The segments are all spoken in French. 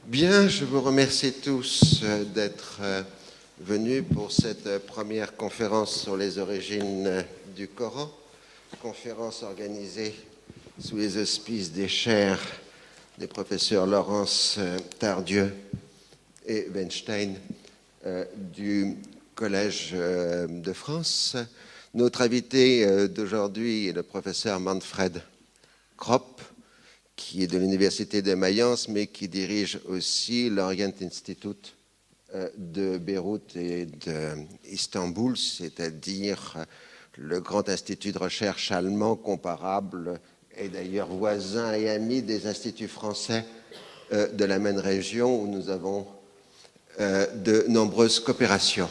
Bien, je vous remercie tous d'être venus pour cette première conférence sur les origines du Coran, conférence organisée sous les auspices des chairs des professeurs Laurence Tardieu et Weinstein du Collège de France. Notre invité d'aujourd'hui est le professeur Manfred Kropp, qui est de l'Université de Mayence, mais qui dirige aussi l'Orient Institute de Beyrouth et d'Istanbul, c'est-à-dire le grand institut de recherche allemand comparable et d'ailleurs voisin et ami des instituts français de la même région où nous avons de nombreuses coopérations.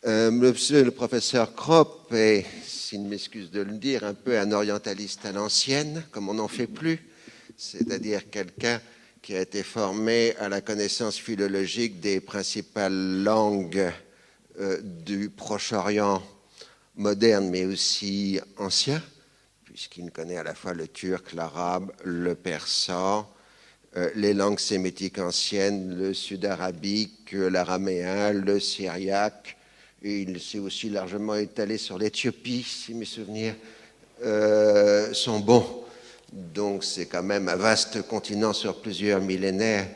Monsieur le professeur Kropp est, s'il m'excuse de le dire, un peu un orientaliste à l'ancienne, comme on n'en fait plus, c'est-à-dire quelqu'un qui a été formé à la connaissance philologique des principales langues du Proche-Orient moderne, mais aussi ancien, puisqu'il connaît à la fois le turc, l'arabe, le persan, les langues sémitiques anciennes, le sud-arabique, l'araméen, le syriaque. Et il s'est aussi largement étalé sur l'Éthiopie, si mes souvenirs sont bons. Donc c'est quand même un vaste continent sur plusieurs millénaires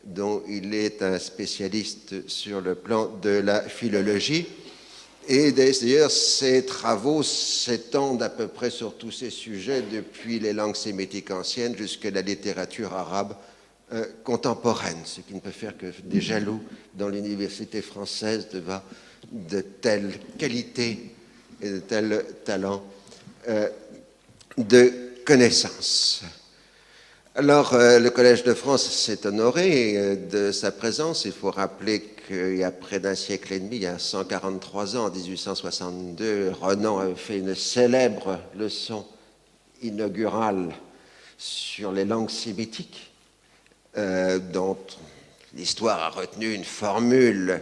dont il est un spécialiste sur le plan de la philologie. Et d'ailleurs, ses travaux s'étendent à peu près sur tous ces sujets, depuis les langues sémitiques anciennes jusqu'à la littérature arabe contemporaine, ce qui ne peut faire que des jaloux dans l'université française devant de telles qualités et de tels talents de connaissance. Alors, le Collège de France s'est honoré de sa présence. Il faut rappeler qu'il y a près d'un siècle et demi, il y a 143 ans, en 1862, Renan avait fait une célèbre leçon inaugurale sur les langues sémitiques, dont l'histoire a retenu une formule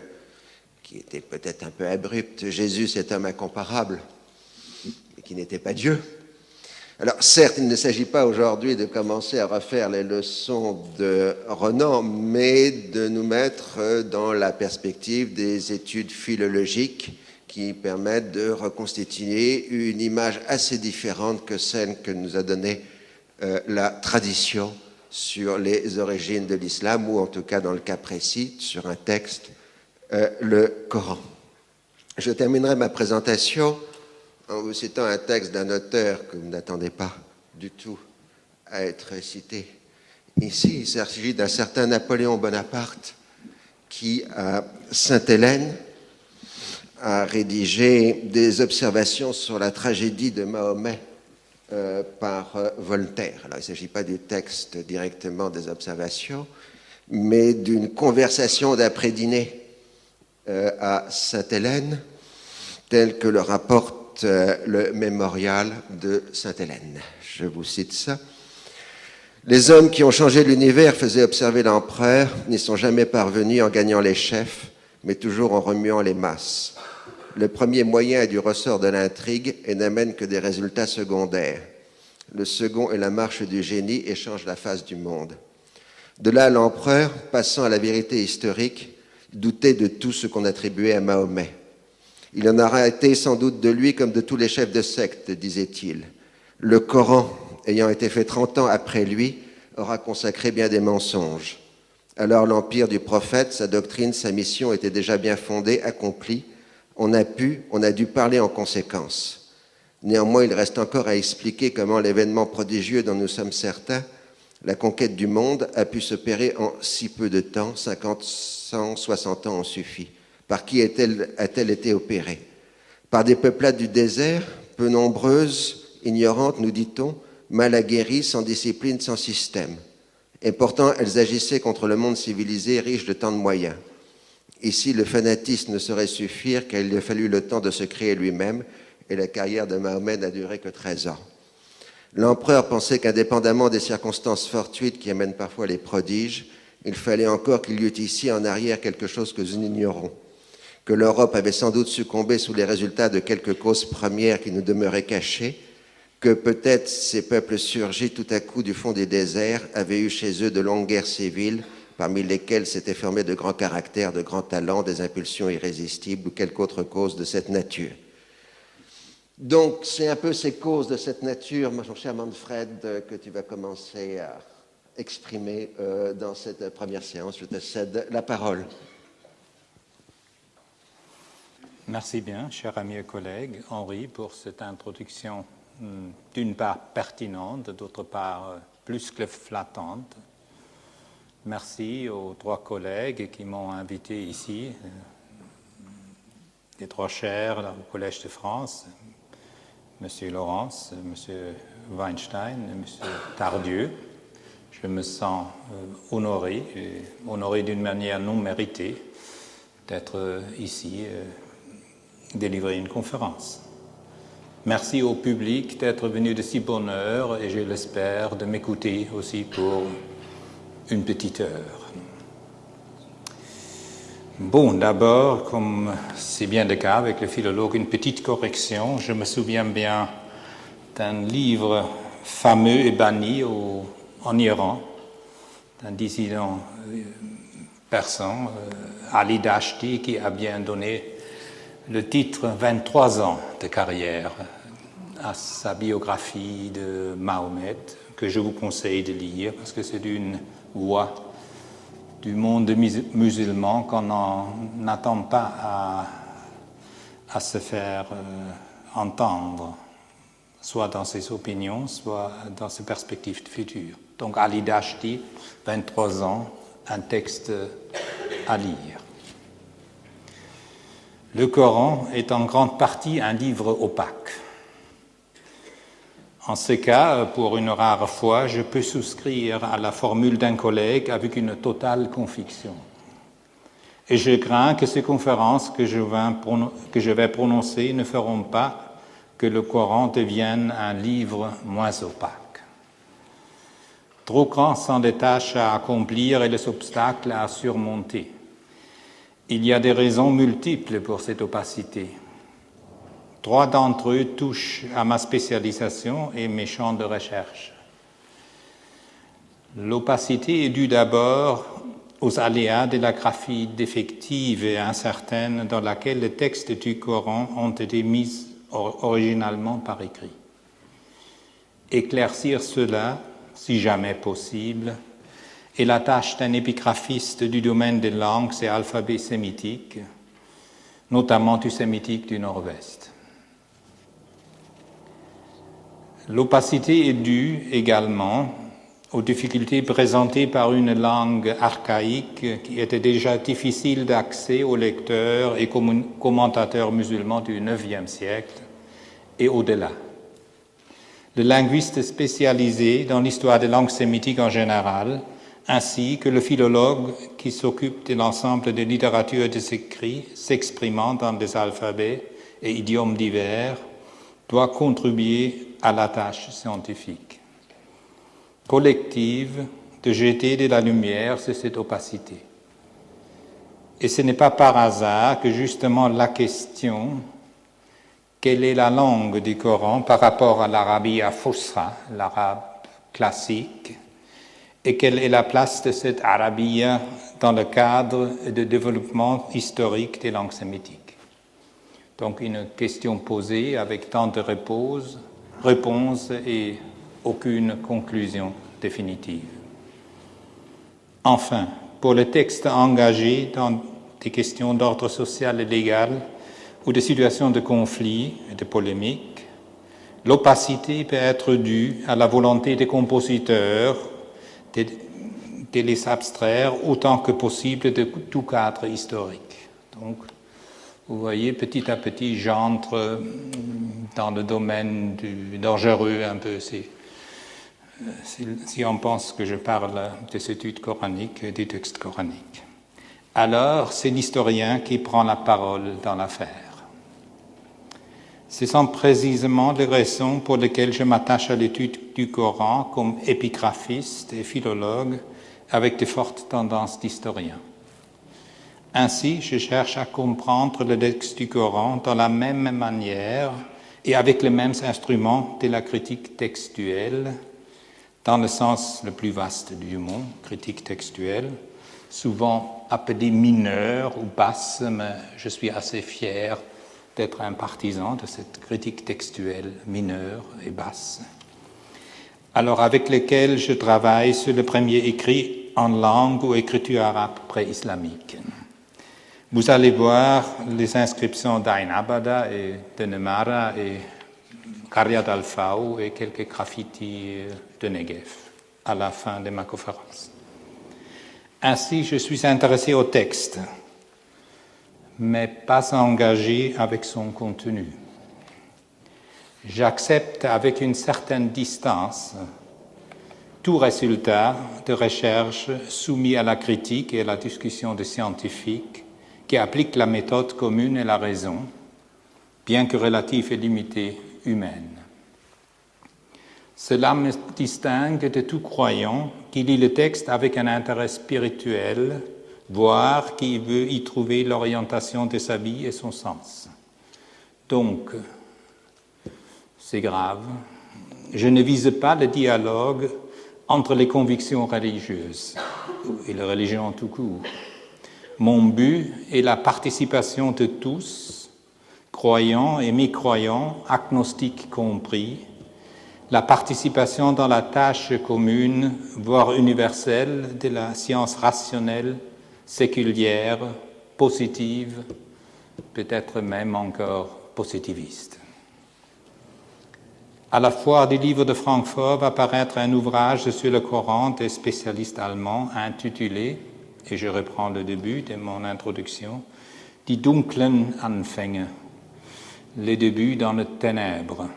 qui était peut-être un peu abrupte: Jésus, cet homme incomparable, et qui n'était pas Dieu. Alors, certes, il ne s'agit pas aujourd'hui de commencer à refaire les leçons de Renan, mais de nous mettre dans la perspective des études philologiques qui permettent de reconstituer une image assez différente que celle que nous a donnée la tradition sur les origines de l'islam, ou en tout cas, dans le cas précis, sur un texte, le Coran. Je terminerai ma présentation en vous citant un texte d'un auteur que vous n'attendez pas du tout à être cité ici. Il s'agit d'un certain Napoléon Bonaparte qui, à Sainte-Hélène, a rédigé des observations sur la tragédie de Mahomet par Voltaire. Alors, il ne s'agit pas du texte directement des observations, mais d'une conversation d'après-dîner à Sainte-Hélène, tel que le rapporte le mémorial de Sainte-Hélène. Je vous cite ça. Les hommes qui ont changé l'univers, faisait observer l'empereur, n'y sont jamais parvenus en gagnant les chefs, mais toujours en remuant les masses. Le premier moyen est du ressort de l'intrigue et n'amène que des résultats secondaires. Le second est la marche du génie et change la face du monde. De là, l'empereur, passant à la vérité historique, doutait de tout ce qu'on attribuait à Mahomet. Il en aura été sans doute de lui comme de tous les chefs de secte, disait-il. Le Coran, ayant été fait 30 ans après lui, aura consacré bien des mensonges. Alors l'empire du prophète, sa doctrine, sa mission étaient déjà bien fondés, accomplis. On a dû parler en conséquence. Néanmoins, il reste encore à expliquer comment l'événement prodigieux dont nous sommes certains, la conquête du monde, a pu s'opérer en si peu de temps, 50, 100, 60 ans ont suffi. Par qui a-t-elle été opérée? Par des peuplades du désert, peu nombreuses, ignorantes, nous dit-on, mal aguerries, sans discipline, sans système. Et pourtant, elles agissaient contre le monde civilisé, riche de tant de moyens. Ici, le fanatisme ne saurait suffire, car il a fallu le temps de se créer lui-même, et la carrière de Mahomet n'a duré que 13 ans. L'empereur pensait qu'indépendamment des circonstances fortuites qui amènent parfois les prodiges, il fallait encore qu'il y eût ici en arrière quelque chose que nous ignorons, que l'Europe avait sans doute succombé sous les résultats de quelques causes premières qui nous demeuraient cachées, que peut-être ces peuples surgis tout à coup du fond des déserts avaient eu chez eux de longues guerres civiles, parmi lesquelles s'étaient formés de grands caractères, de grands talents, des impulsions irrésistibles ou quelque autre cause de cette nature. Donc, c'est un peu ces causes de cette nature, mon cher Manfred, que tu vas commencer à exprimer dans cette première séance. Je te cède la parole. Merci bien, cher ami et collègue Henri, pour cette introduction d'une part pertinente, d'autre part plus que flattante. Merci aux trois collègues qui m'ont invité ici, les trois chers au Collège de France, M. Laurence, M. Weinstein et M. Tardieu. Je me sens honoré d'une manière non méritée d'être ici, délivrer une conférence. Merci au public d'être venu de si bonne heure et je l'espère de m'écouter aussi pour une petite heure. Bon, d'abord, comme c'est bien le cas avec le philologue, une petite correction. Je me souviens bien d'un livre fameux et banni en Iran, d'un dissident persan, Ali Dashti, qui a bien donné le titre 23 ans de carrière à sa biographie de Mahomet, que je vous conseille de lire parce que c'est une voix du monde musulman qu'on n'attend pas à se faire entendre, soit dans ses opinions, soit dans ses perspectives futures. Donc Ali Dashti, 23 ans, un texte à lire. Le Coran est en grande partie un livre opaque. En ce cas, pour une rare fois, je peux souscrire à la formule d'un collègue avec une totale conviction. Et je crains que ces conférences que je vais prononcer ne feront pas que le Coran devienne un livre moins opaque. Trop grands sont les tâches à accomplir et les obstacles à surmonter. Il y a des raisons multiples pour cette opacité. 3 d'entre eux touchent à ma spécialisation et mes champs de recherche. L'opacité est due d'abord aux aléas de la graphie défective et incertaine dans laquelle les textes du Coran ont été mis originalement par écrit. Éclaircir cela, si jamais possible, est la tâche d'un épigraphiste du domaine des langues et alphabets sémitiques, notamment du sémitique du Nord-Ouest. L'opacité est due également aux difficultés présentées par une langue archaïque qui était déjà difficile d'accès aux lecteurs et commentateurs musulmans du IXe siècle et au-delà. Le linguiste spécialisé dans l'histoire des langues sémitiques en général, ainsi que le philologue qui s'occupe de l'ensemble des littératures et des écrits s'exprimant dans des alphabets et idiomes divers, doit contribuer à la tâche scientifique collective de jeter de la lumière sur cette opacité. Et ce n'est pas par hasard que justement la question « quelle est la langue du Coran par rapport à l'Arabia Fusha, l'arabe classique, et quelle est la place de cette Arabia dans le cadre de développement historique des langues sémitiques ?» Donc une question posée avec tant de réponses et aucune conclusion définitive. Enfin, pour les textes engagés dans des questions d'ordre social et légal ou des situations de conflit et de polémique, l'opacité peut être due à la volonté des compositeurs de les abstraire autant que possible de tout cadre historique. Donc, vous voyez, petit à petit, j'entre dans le domaine du dangereux un peu. Si on pense que je parle des études coraniques et des textes coraniques. Alors, c'est l'historien qui prend la parole dans l'affaire. Ce sont précisément les raisons pour lesquelles je m'attache à l'étude du Coran comme épigraphiste et philologue avec de fortes tendances d'historien. Ainsi, je cherche à comprendre le texte du Coran de la même manière et avec les mêmes instruments de la critique textuelle, dans le sens le plus vaste du mot, critique textuelle, souvent appelée mineure ou basse, mais je suis assez fier d'être un partisan de cette critique textuelle mineure et basse. Alors avec lesquels je travaille sur le premier écrit en langue ou écriture arabe pré-islamique. Vous allez voir les inscriptions d'Ain Abada et de Nemara et Qaryat al-Faw et quelques graffitis de Negev à la fin de ma conférence. Ainsi, je suis intéressé au texte, mais pas engagé avec son contenu. J'accepte avec une certaine distance tout résultat de recherche soumis à la critique et à la discussion des scientifiques qui appliquent la méthode commune et la raison, bien que relative et limitée, humaine. Cela me distingue de tout croyant qui lit le texte avec un intérêt spirituel, voire qui veut y trouver l'orientation de sa vie et son sens. Donc, c'est grave, je ne vise pas le dialogue entre les convictions religieuses et la religion tout court. Mon but est la participation de tous, croyants et mécroyants, agnostiques compris, la participation dans la tâche commune, voire universelle, de la science rationnelle, séculière, positive, peut-être même encore positiviste. À la Foire du livre de Francfort va paraître un ouvrage sur le Coran des spécialistes allemands intitulé, et je reprends le début de mon introduction, « Die dunklen Anfänge », les débuts dans les ténèbres.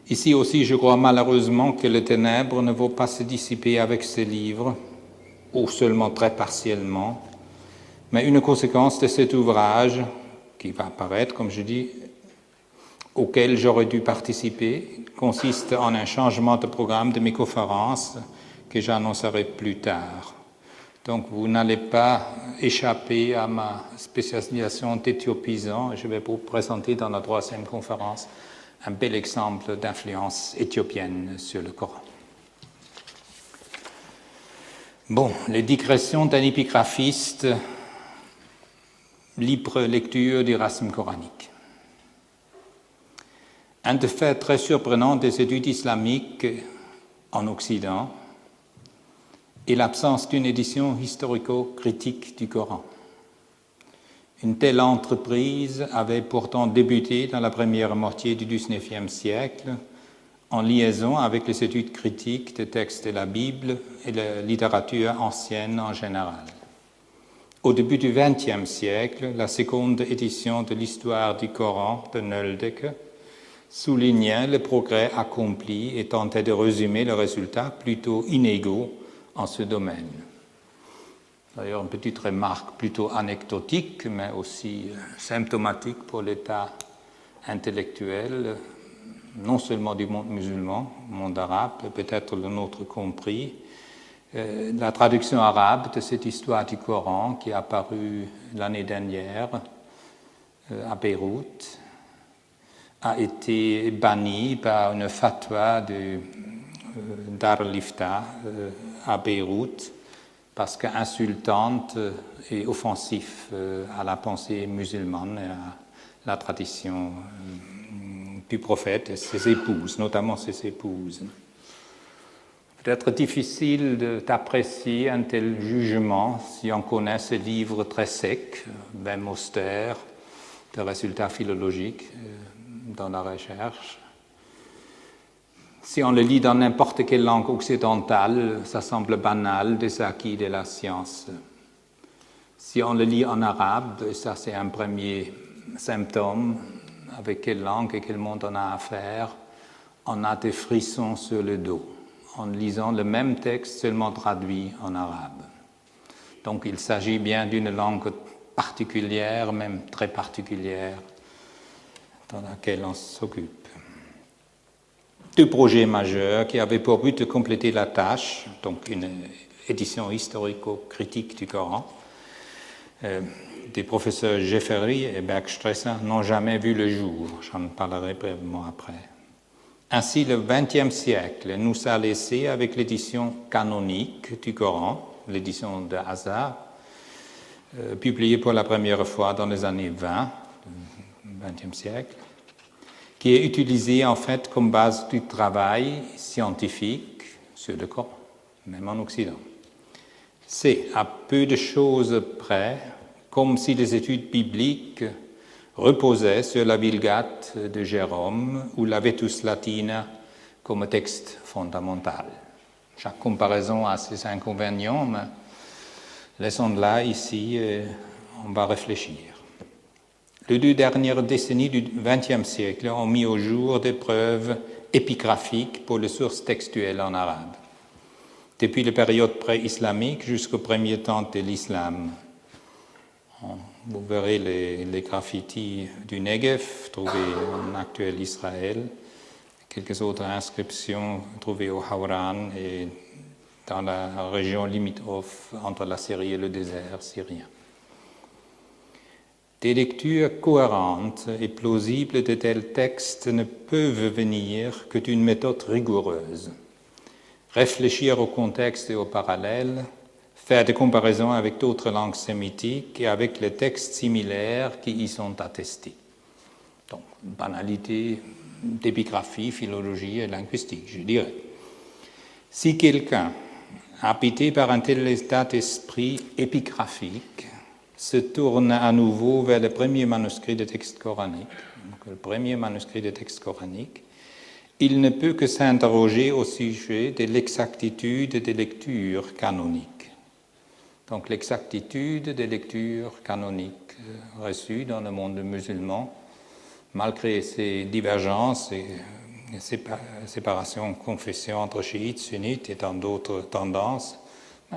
Ici aussi, je crois malheureusement que les ténèbres ne vont pas se dissiper avec ce livre, ou seulement très partiellement, mais une conséquence de cet ouvrage, qui va apparaître, comme je dis, auquel j'aurais dû participer, consiste en un changement de programme de mes conférences que j'annoncerai plus tard. Donc, vous n'allez pas échapper à ma spécialisation d'éthiopisant. Je vais vous présenter dans la 3e conférence un bel exemple d'influence éthiopienne sur le Coran. Bon, les digressions d'un épigraphiste, libre lecture du racine coranique. Un des faits très surprenants des études islamiques en Occident est l'absence d'une édition historico-critique du Coran. Une telle entreprise avait pourtant débuté dans la première moitié du XIXe siècle en liaison avec les études critiques des textes de la Bible et de la littérature ancienne en général. Au début du XXe siècle, la seconde édition de l'histoire du Coran de Nöldeke soulignait le progrès accompli et tentait de résumer les résultats plutôt inégaux en ce domaine. D'ailleurs, une petite remarque plutôt anecdotique, mais aussi symptomatique pour l'état intellectuel, non seulement du monde musulman, monde arabe, peut-être le nôtre compris. La traduction arabe de cette histoire du Coran qui est apparue l'année dernière à Beyrouth a été bannie par une fatwa de Dar al-Ifta à Beyrouth parce qu'insultante et offensif à la pensée musulmane et à la tradition du prophète et ses épouses, notamment ses épouses. Peut-être difficile d'apprécier un tel jugement si on connaît ce livre très sec, même austère, de résultats philologiques dans la recherche. Si on le lit dans n'importe quelle langue occidentale, ça semble banal des acquis de la science. Si on le lit en arabe, ça c'est un premier symptôme, avec quelle langue et quel monde on a affaire, on a des frissons sur le dos, en lisant le même texte seulement traduit en arabe. Donc il s'agit bien d'une langue particulière, même très particulière, dans laquelle on s'occupe. 2 projets majeurs qui avaient pour but de compléter la tâche, donc une édition historico-critique du Coran, des professeurs Jeffery et Bergstresser n'ont jamais vu le jour. J'en parlerai brièvement après. Ainsi, le XXe siècle nous a laissé avec l'édition canonique du Coran, l'édition de Hazar, publiée pour la première fois dans les années 20 du XXe siècle, qui est utilisée en fait comme base du travail scientifique sur le Coran, même en Occident. C'est à peu de choses près, comme si les études bibliques reposaient sur la Vulgate de Jérôme ou la Vetus Latina comme texte fondamental. Chaque comparaison a ses inconvénients, mais laissons là, ici, on va réfléchir. Les 2 dernières décennies du XXe siècle ont mis au jour des preuves épigraphiques pour les sources textuelles en arabe. Depuis la période pré-islamique jusqu'au premier temps de l'islam. Vous verrez les graffitis du Negev trouvés en actuel Israël, quelques autres inscriptions trouvées au Hauran et dans la région limitrophe entre la Syrie et le désert syrien. Des lectures cohérentes et plausibles de tels textes ne peuvent venir que d'une méthode rigoureuse. Réfléchir au contexte et au parallèle, faire des comparaisons avec d'autres langues sémitiques et avec les textes similaires qui y sont attestés. Donc, banalité d'épigraphie, philologie et linguistique, je dirais. Si quelqu'un, habité par un tel état d'esprit épigraphique, se tourne à nouveau vers le premier manuscrit de texte coranique, il ne peut que s'interroger au sujet de l'exactitude des lectures canoniques. Donc l'exactitude des lectures canoniques reçues dans le monde musulman, malgré ces divergences et séparations, confessions entre chiites, sunnites et dans d'autres tendances,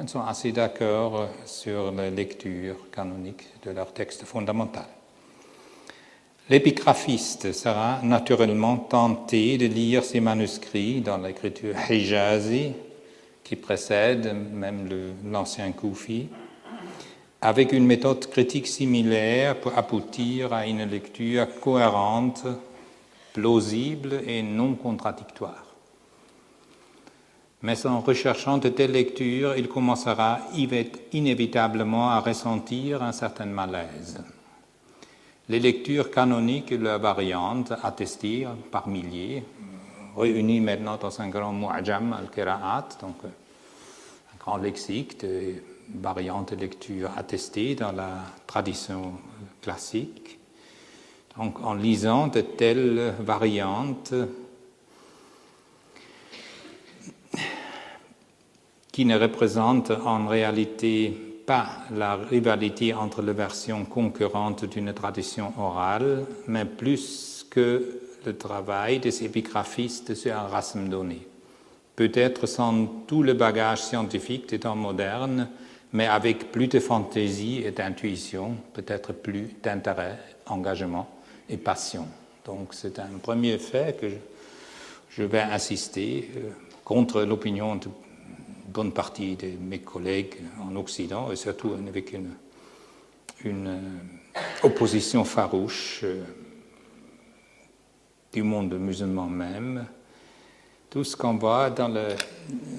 ils sont assez d'accord sur la lecture canonique de leur texte fondamental. L'épigraphiste sera naturellement tenté de lire ces manuscrits dans l'écriture hijazi, qui précède même l'ancien Koufi, avec une méthode critique similaire pour aboutir à une lecture cohérente, plausible et non contradictoire. Mais en recherchant de telles lectures, il commencera inévitablement à ressentir un certain malaise. Les lectures canoniques et leurs variantes attestées par milliers, réunies maintenant dans un grand mu'ajam al-qira'at, donc un grand lexique de variantes de lecture attestées dans la tradition classique. Donc en lisant de telles variantes qui ne représentent en réalité pas la rivalité entre les versions concurrentes d'une tradition orale, mais plus que le travail des épigraphistes sur un racème donné. Peut-être sans tout le bagage scientifique des temps modernes, mais avec plus de fantaisie et d'intuition, peut-être plus d'intérêt, engagement et passion. Donc c'est un premier fait que je vais insister contre l'opinion de bonne partie de mes collègues en Occident, et surtout avec une opposition farouche du monde musulman même. Tout ce qu'on voit dans la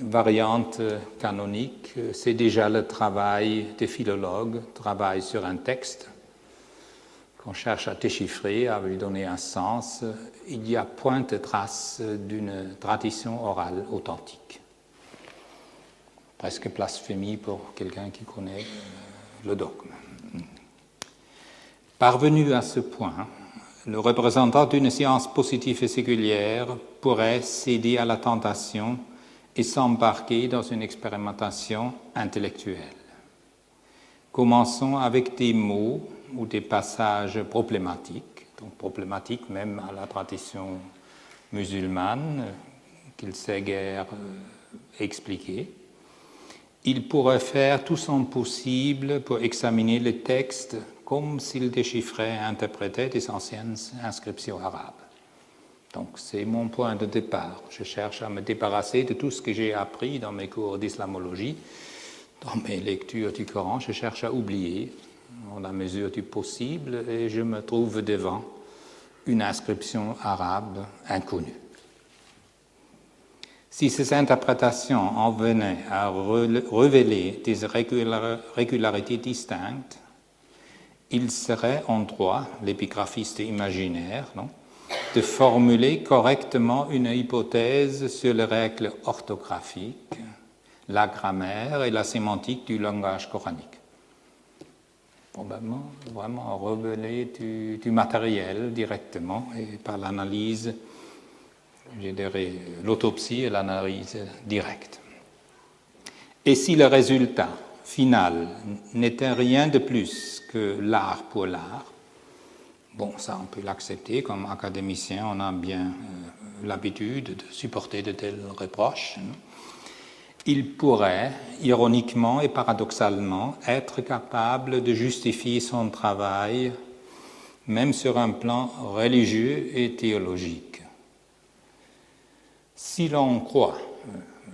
variante canonique, c'est déjà le travail des philologues, travail sur un texte qu'on cherche à déchiffrer, à lui donner un sens. Il n'y a point de trace d'une tradition orale authentique. Presque blasphémie pour quelqu'un qui connaît le dogme. Parvenu à ce point, le représentant d'une science positive et séculière pourrait céder à la tentation et s'embarquer dans une expérimentation intellectuelle. Commençons avec des mots ou des passages problématiques, donc problématiques même à la tradition musulmane, qu'il sait guère expliquer. Il pourrait faire tout son possible pour examiner les textes comme s'il déchiffrait et interprétait des anciennes inscriptions arabes. Donc c'est mon point de départ. Je cherche à me débarrasser de tout ce que j'ai appris dans mes cours d'islamologie, dans mes lectures du Coran. Je cherche à oublier dans la mesure du possible, et je me trouve devant une inscription arabe inconnue. Si ces interprétations en venaient à révéler des régularités distinctes, il serait en droit, l'épigraphiste imaginaire, de formuler correctement une hypothèse sur les règles orthographiques, la grammaire et la sémantique du langage coranique. Probablement vraiment révéler du matériel directement et par l'analyse, je dirais l'autopsie et l'analyse directe. Et si le résultat final n'était rien de plus que l'art pour l'art, bon, ça on peut l'accepter, comme académicien on a bien l'habitude de supporter de tels reproches. Il pourrait, ironiquement et paradoxalement, être capable de justifier son travail, même sur un plan religieux et théologique. Si l'on croit,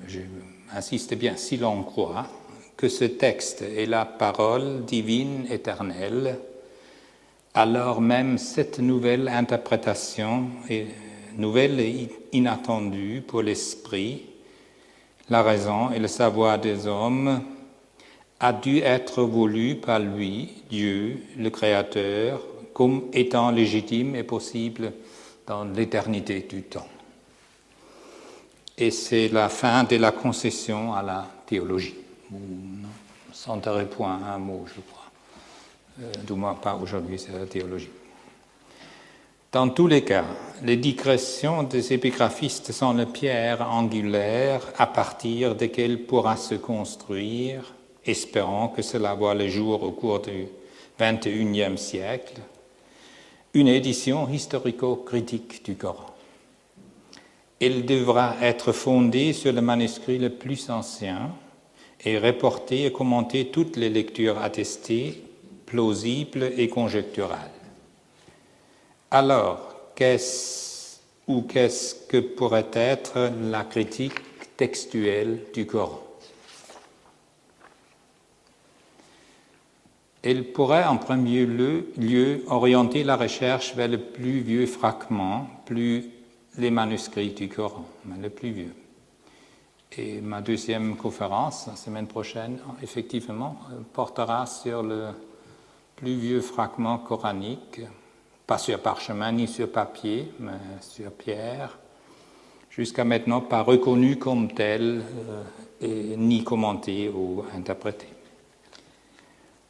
j'insiste bien, si l'on croit que ce texte est la parole divine éternelle, alors même cette nouvelle interprétation est nouvelle et inattendue pour l'esprit, la raison et le savoir des hommes a dû être voulu par lui, Dieu, le Créateur, comme étant légitime et possible dans l'éternité du temps. Et c'est la fin de la concession à la théologie. Vous ne sentirez point un mot, je crois. Du moins pas aujourd'hui, c'est la théologie. Dans tous les cas, les digressions des épigraphistes sont la pierre angulaire à partir desquelles pourra se construire, espérant que cela voit le jour au cours du XXIe siècle, une édition historico-critique du Coran. Elle devra être fondée sur le manuscrit le plus ancien et reporter et commenter toutes les lectures attestées, plausibles et conjecturales. Alors, qu'est-ce que pourrait être la critique textuelle du Coran? Elle pourrait en premier lieu orienter la recherche vers le plus vieux fragment, les manuscrits du Coran, mais le plus vieux. Et ma deuxième conférence, la semaine prochaine, effectivement, portera sur le plus vieux fragment coranique, pas sur parchemin ni sur papier, mais sur pierre, jusqu'à maintenant pas reconnu comme tel et ni commenté ou interprété.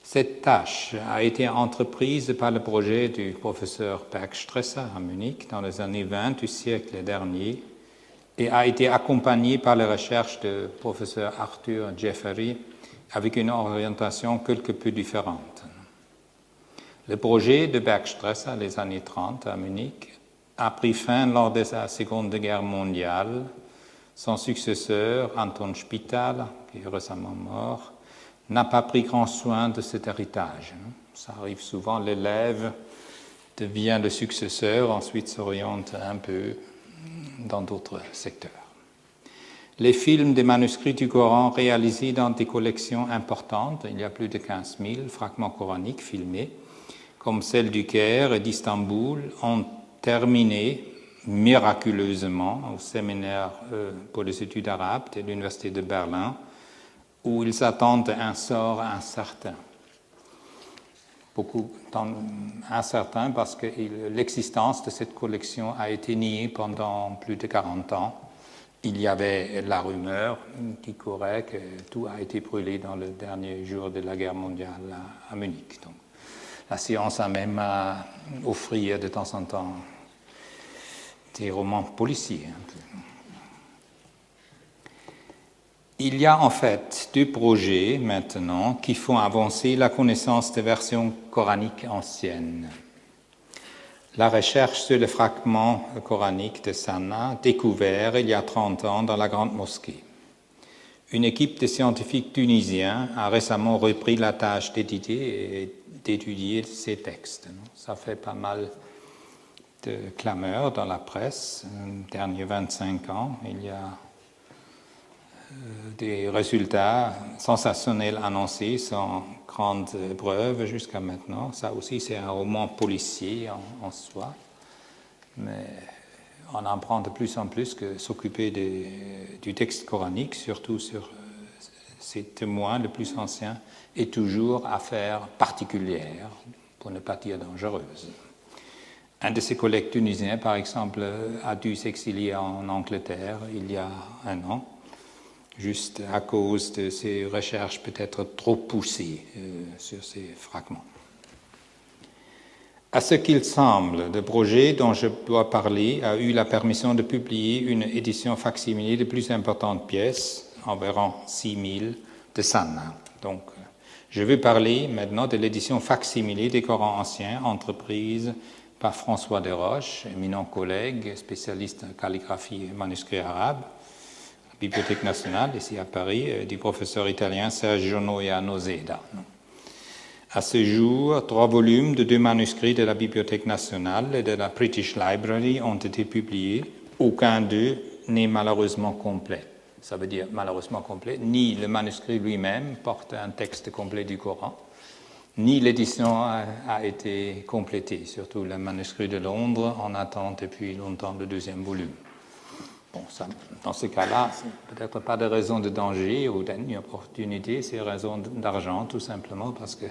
Cette tâche a été entreprise par le projet du professeur Bergstresser à Munich dans les années 20 du siècle dernier et a été accompagnée par les recherches du professeur Arthur Jeffery avec une orientation quelque peu différente. Le projet de Bergstresser, les années 30 à Munich, a pris fin lors de la Seconde Guerre mondiale. Son successeur, Anton Spital, qui est récemment mort, n'a pas pris grand soin de cet héritage. Ça arrive souvent, l'élève devient le successeur, ensuite s'oriente un peu dans d'autres secteurs. Les films des manuscrits du Coran réalisés dans des collections importantes, il y a plus de 15 000 fragments coraniques filmés, comme celle du Caire et d'Istanbul, ont terminé miraculeusement au séminaire pour les études arabes de l'Université de Berlin, où ils attendent un sort incertain. Beaucoup incertain parce que l'existence de cette collection a été niée pendant plus de 40 ans. Il y avait la rumeur qui courait que tout a été brûlé dans le dernier jour de la guerre mondiale à Munich. Donc, la science a même offert de temps en temps des romans policiers. Il y a en fait deux projets maintenant qui font avancer la connaissance des versions coraniques anciennes. La recherche sur le fragment coranique de Sanaa, découvert il y a 30 ans dans la Grande Mosquée. Une équipe de scientifiques tunisiens a récemment repris la tâche d'étudier ces textes. Ça fait pas mal de clameurs dans la presse. Les derniers 25 ans, il y a des résultats sensationnels annoncés sans grande preuve jusqu'à maintenant. Ça aussi, c'est un roman policier en soi. Mais on apprend de plus en plus que s'occuper du texte coranique, surtout sur ses témoins les plus anciens, est toujours affaire particulière, pour ne pas dire dangereuse. Un de ses collègues tunisiens, par exemple, a dû s'exilier en Angleterre il y a un an, juste à cause de ses recherches peut-être trop poussées sur ces fragments. À ce qu'il semble, le projet dont je dois parler a eu la permission de publier une édition facsimilée de plus importantes pièces, environ 6000, de Sanna. Donc, je vais parler maintenant de l'édition facsimilée des Corans anciens, entreprise par François Desroches, éminent collègue, spécialiste en calligraphie et manuscrits arabes, Bibliothèque nationale, ici à Paris, du professeur italien Sergio Noia Noseda. À ce jour, 3 volumes de 2 manuscrits de la Bibliothèque nationale et de la British Library ont été publiés. Aucun d'eux n'est malheureusement complet. Ça veut dire malheureusement complet. Ni le manuscrit lui-même porte un texte complet du Coran, ni l'édition a été complétée. Surtout le manuscrit de Londres, on attend depuis longtemps le 2e volume. Bon, ça, dans ce cas-là, c'est peut-être pas de raison de danger ou d'opportunité, c'est raison d'argent, tout simplement, parce que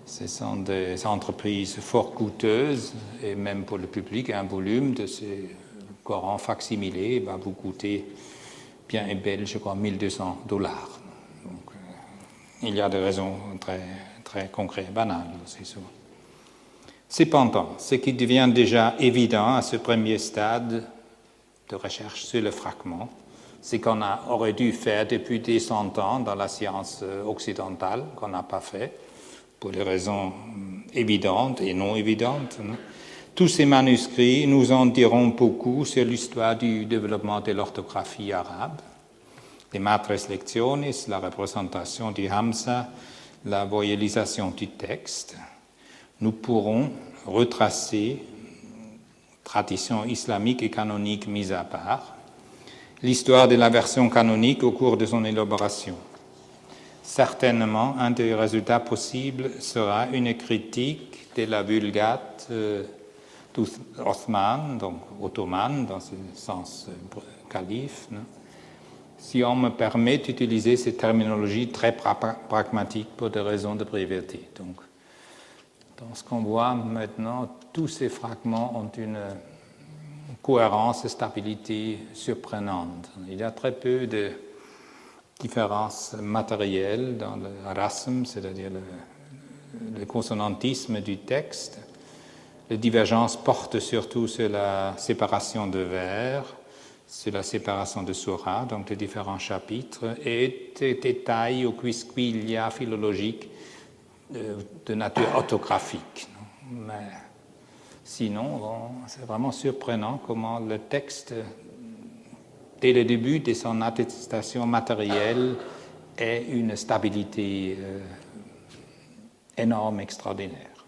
ce sont des entreprises fort coûteuses, et même pour le public, un volume de ces Corans facsimilés va vous coûter bien et belle, je crois, $1 200. Donc, il y a des raisons très, très concrètes et banales, c'est sûr. Cependant, ce qui devient déjà évident à ce premier stade de recherche sur le fragment, c'est qu'on aurait dû faire depuis des centaines ans dans la science occidentale, qu'on n'a pas fait, pour des raisons évidentes et non évidentes. Tous ces manuscrits nous en diront beaucoup sur l'histoire du développement de l'orthographie arabe, les matres lectiones, la représentation du Hamza, la voyalisation du texte. Nous pourrons retracer, tradition islamique et canonique mise à part, l'histoire de la version canonique au cours de son élaboration. Certainement, un des résultats possibles sera une critique de la Vulgate d'Othman, donc ottomane dans ce sens calife, si on me permet d'utiliser cette terminologie très pragmatique pour des raisons de brièveté. Donc, dans ce qu'on voit maintenant, tous ces fragments ont une cohérence et stabilité surprenante. Il y a très peu de différences matérielles dans le rasm, c'est-à-dire le consonantisme du texte. Les divergences portent surtout sur la séparation de vers, sur la séparation de surah, donc les différents chapitres, et des détails ou quisquiglia philologiques de nature orthographique. Mais sinon, c'est vraiment surprenant comment le texte, dès le début de son attestation matérielle, ait une stabilité énorme, extraordinaire.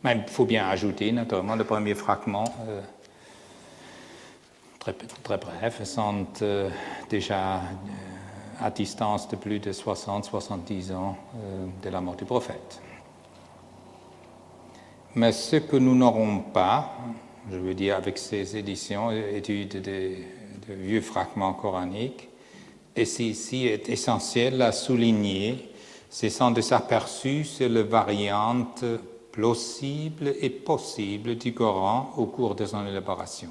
Mais il faut bien ajouter, naturellement, le premier fragment, très bref, sont déjà à distance de plus de 60-70 ans de la mort du prophète. Mais ce que nous n'aurons pas, je veux dire avec ces éditions, études de vieux fragments coraniques, et ceci est essentiel à souligner, ce sont des aperçus sur les variantes plausibles et possibles du Coran au cours de son élaboration.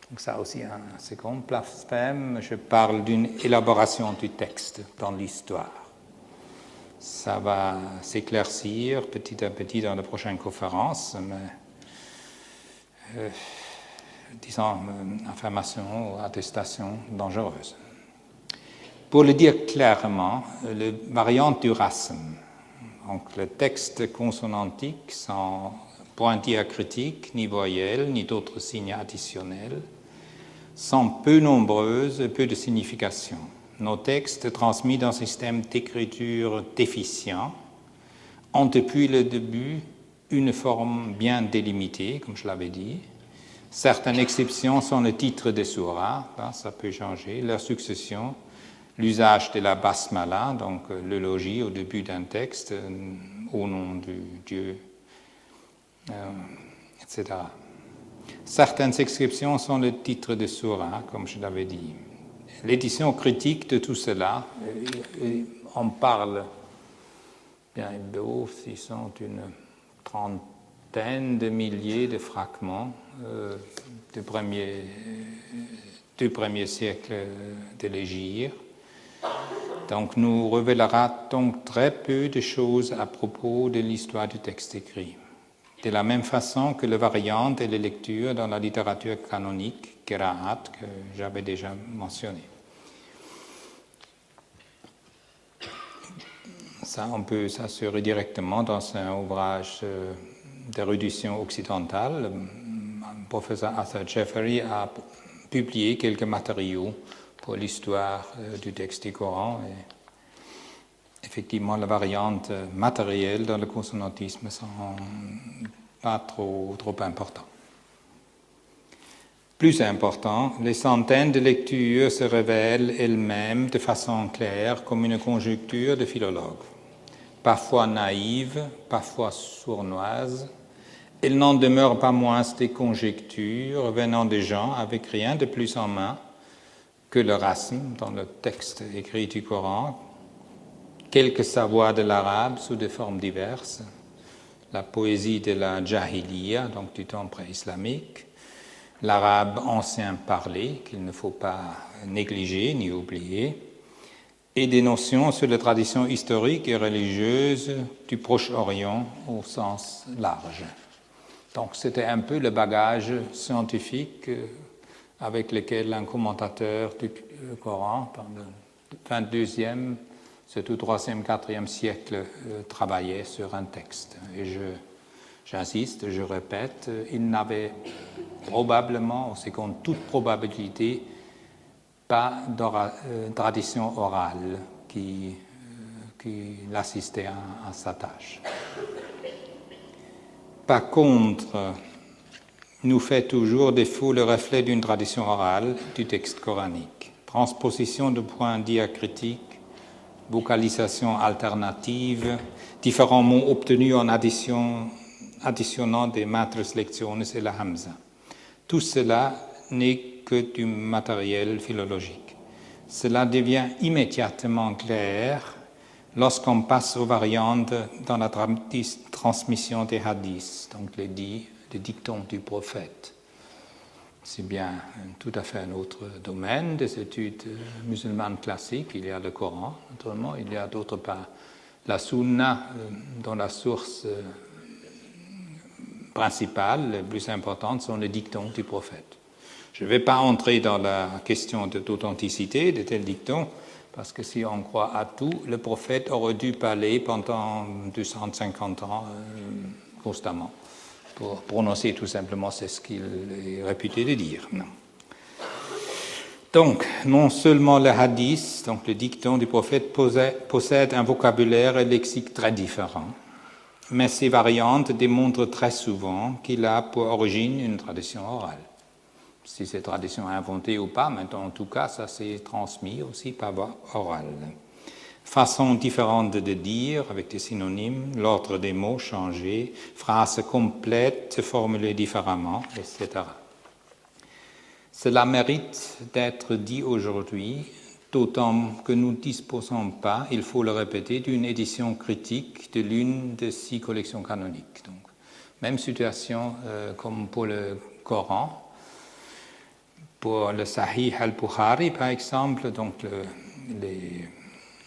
Donc ça aussi, un second blasphème, je parle d'une élaboration du texte dans l'histoire. Ça va s'éclaircir petit à petit dans la prochaine conférence, mais disons, affirmation ou attestation dangereuse. Pour le dire clairement, les variantes du rasm, donc le texte consonantique sans point diacritique, ni voyelles, ni d'autres signes additionnels, sont peu nombreuses et peu de signification. Nos textes, transmis dans un système d'écriture déficient, ont depuis le début une forme bien délimitée, comme je l'avais dit, Certaines exceptions sont le titre des suras, ça peut changer, leur succession, l'usage de la basmala, donc le logis au début d'un texte, au nom du Dieu, etc. Certaines exceptions sont le titre de surah, comme je l'avais dit. L'édition critique de tout cela, on parle, bien, ils sont une trentaine de milliers de fragments du premier siècle de l'Hégire. Donc, nous révélera donc très peu de choses à propos de l'histoire du texte écrit. De la même façon que les variantes et les lectures dans la littérature canonique, Qira'at, que j'avais déjà mentionné. Ça, on peut s'assurer directement dans un ouvrage d'érudition occidentale. Le professeur Arthur Jeffery a publié quelques matériaux pour l'histoire du texte du Coran. Et effectivement, les variantes matérielles dans le consonantisme ne sont pas trop importantes. Plus important, les centaines de lectures se révèlent elles-mêmes de façon claire comme une conjecture de philologue. Parfois naïve, parfois sournoise, elles n'en demeurent pas moins des conjectures venant des gens avec rien de plus en main que le rasm dans le texte écrit du Coran, quelques savoirs de l'arabe sous des formes diverses, la poésie de la Jahiliya, donc du temps pré-islamique, l'arabe ancien parlé, qu'il ne faut pas négliger ni oublier, et des notions sur les traditions historiques et religieuses du Proche-Orient au sens large. Donc c'était un peu le bagage scientifique avec lequel un commentateur du Coran, dans le 22e, surtout 3e, 4e siècle, travaillait sur un texte. Et j'insiste, je répète, il n'avait probablement, c'est contre toute probabilité, pas de tradition orale qui l'assistait à sa tâche. Par contre, nous fait toujours défaut le reflet d'une tradition orale du texte coranique. Transposition de points diacritiques, vocalisation alternative, différents mots obtenus en additionnant des matres lectiones et la hamza. Tout cela n'est que du matériel philologique. Cela devient immédiatement clair lorsqu'on passe aux variantes dans la transmission des hadiths, donc les dictons du prophète. C'est bien tout à fait un autre domaine des études musulmanes classiques. Il y a le Coran, naturellement, il y a d'autre part la Sunna, dont la source principale, la plus importante, sont les dictons du prophète. Je ne vais pas entrer dans la question d'authenticité de tels dictons, parce que si on croit à tout, le prophète aurait dû parler pendant 250 ans constamment, pour prononcer tout simplement ce qu'il est réputé de dire. Non. Donc, non seulement le hadith, donc le dicton du prophète, possède un vocabulaire et lexique très différents, mais ces variantes démontrent très souvent qu'il a pour origine une tradition orale. Si cette tradition est inventée ou pas, maintenant en tout cas, ça s'est transmis aussi par voie orale. Façon différente de dire, avec des synonymes, l'ordre des mots changé, phrases complètes formulées différemment, etc. Cela mérite d'être dit aujourd'hui, d'autant que nous ne disposons pas, il faut le répéter, d'une édition critique de l'une de 6 collections canoniques. Donc, même situation comme pour le Coran. Pour le Sahih al-Bukhari, par exemple, donc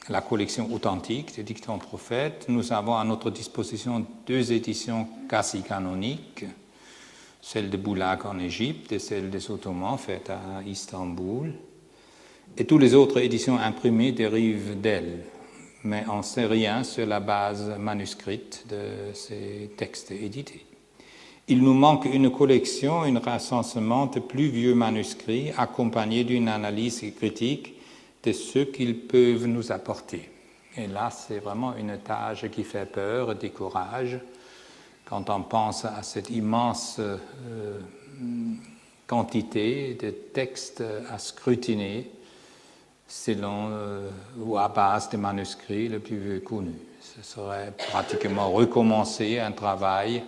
la collection authentique des dictons prophètes, nous avons à notre disposition 2 éditions quasi canoniques, celle de Boulaq en Égypte et celle des Ottomans faite à Istanbul. Et toutes les autres éditions imprimées dérivent d'elles, mais on ne sait rien sur la base manuscrite de ces textes édités. Il nous manque une collection, un recensement de plus vieux manuscrits accompagnés d'une analyse critique de ce qu'ils peuvent nous apporter. Et là, c'est vraiment une tâche qui fait peur et décourage quand on pense à cette immense quantité de textes à scrutiner selon ou à base des manuscrits les plus connus. Ce serait pratiquement recommencer un travail,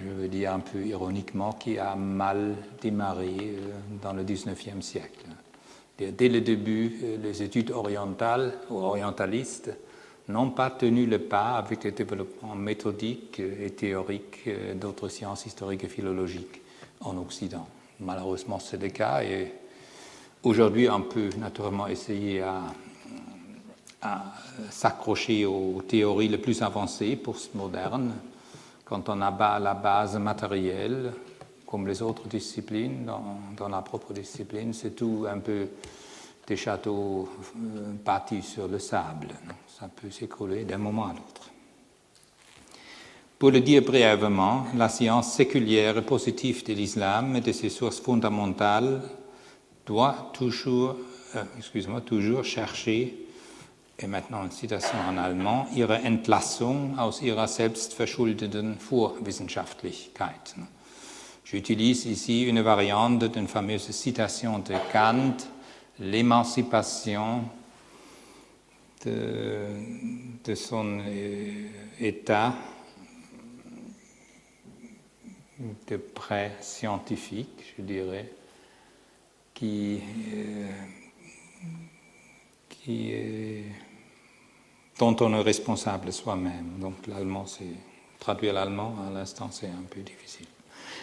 je veux dire un peu ironiquement, qui a mal démarré dans le XIXe siècle. Dès le début, les études orientales ou orientalistes n'ont pas tenu le pas avec le développement méthodique et théorique d'autres sciences historiques et philologiques en Occident. Malheureusement, c'est le cas et aujourd'hui, on peut naturellement essayer à s'accrocher aux théories les plus avancées postmodernes quand on abat la base matérielle, comme les autres disciplines, dans la propre discipline, c'est tout un peu des châteaux bâtis sur le sable. Ça peut s'écrouler d'un moment à l'autre. Pour le dire brièvement, la science séculière et positive de l'islam et de ses sources fondamentales doit toujours chercher, et maintenant une citation en allemand, ihre Entlassung aus ihrer selbstverschuldeten Vorwissenschaftlichkeit. J'utilise ici une variante d'une fameuse citation de Kant, l'émancipation de son état de pré-scientifique, je dirais, dont on est responsable soi-même. Donc l'allemand, traduire l'allemand à l'instant, c'est un peu difficile.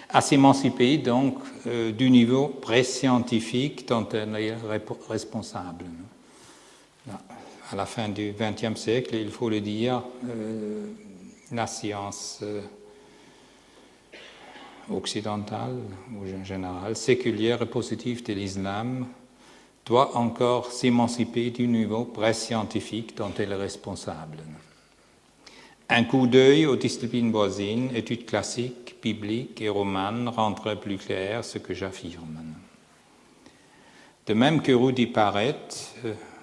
À s'émanciper donc du niveau pré-scientifique dont on est responsable. À la fin du XXe siècle, il faut le dire, la science occidentale, ou en général, séculière et positive de l'islam, doit encore s'émanciper du niveau pré-scientifique dont elle est responsable. Un coup d'œil aux disciplines voisines, études classiques, bibliques et romanes, rendrait plus clair ce que j'affirme. De même que Rudi Parret,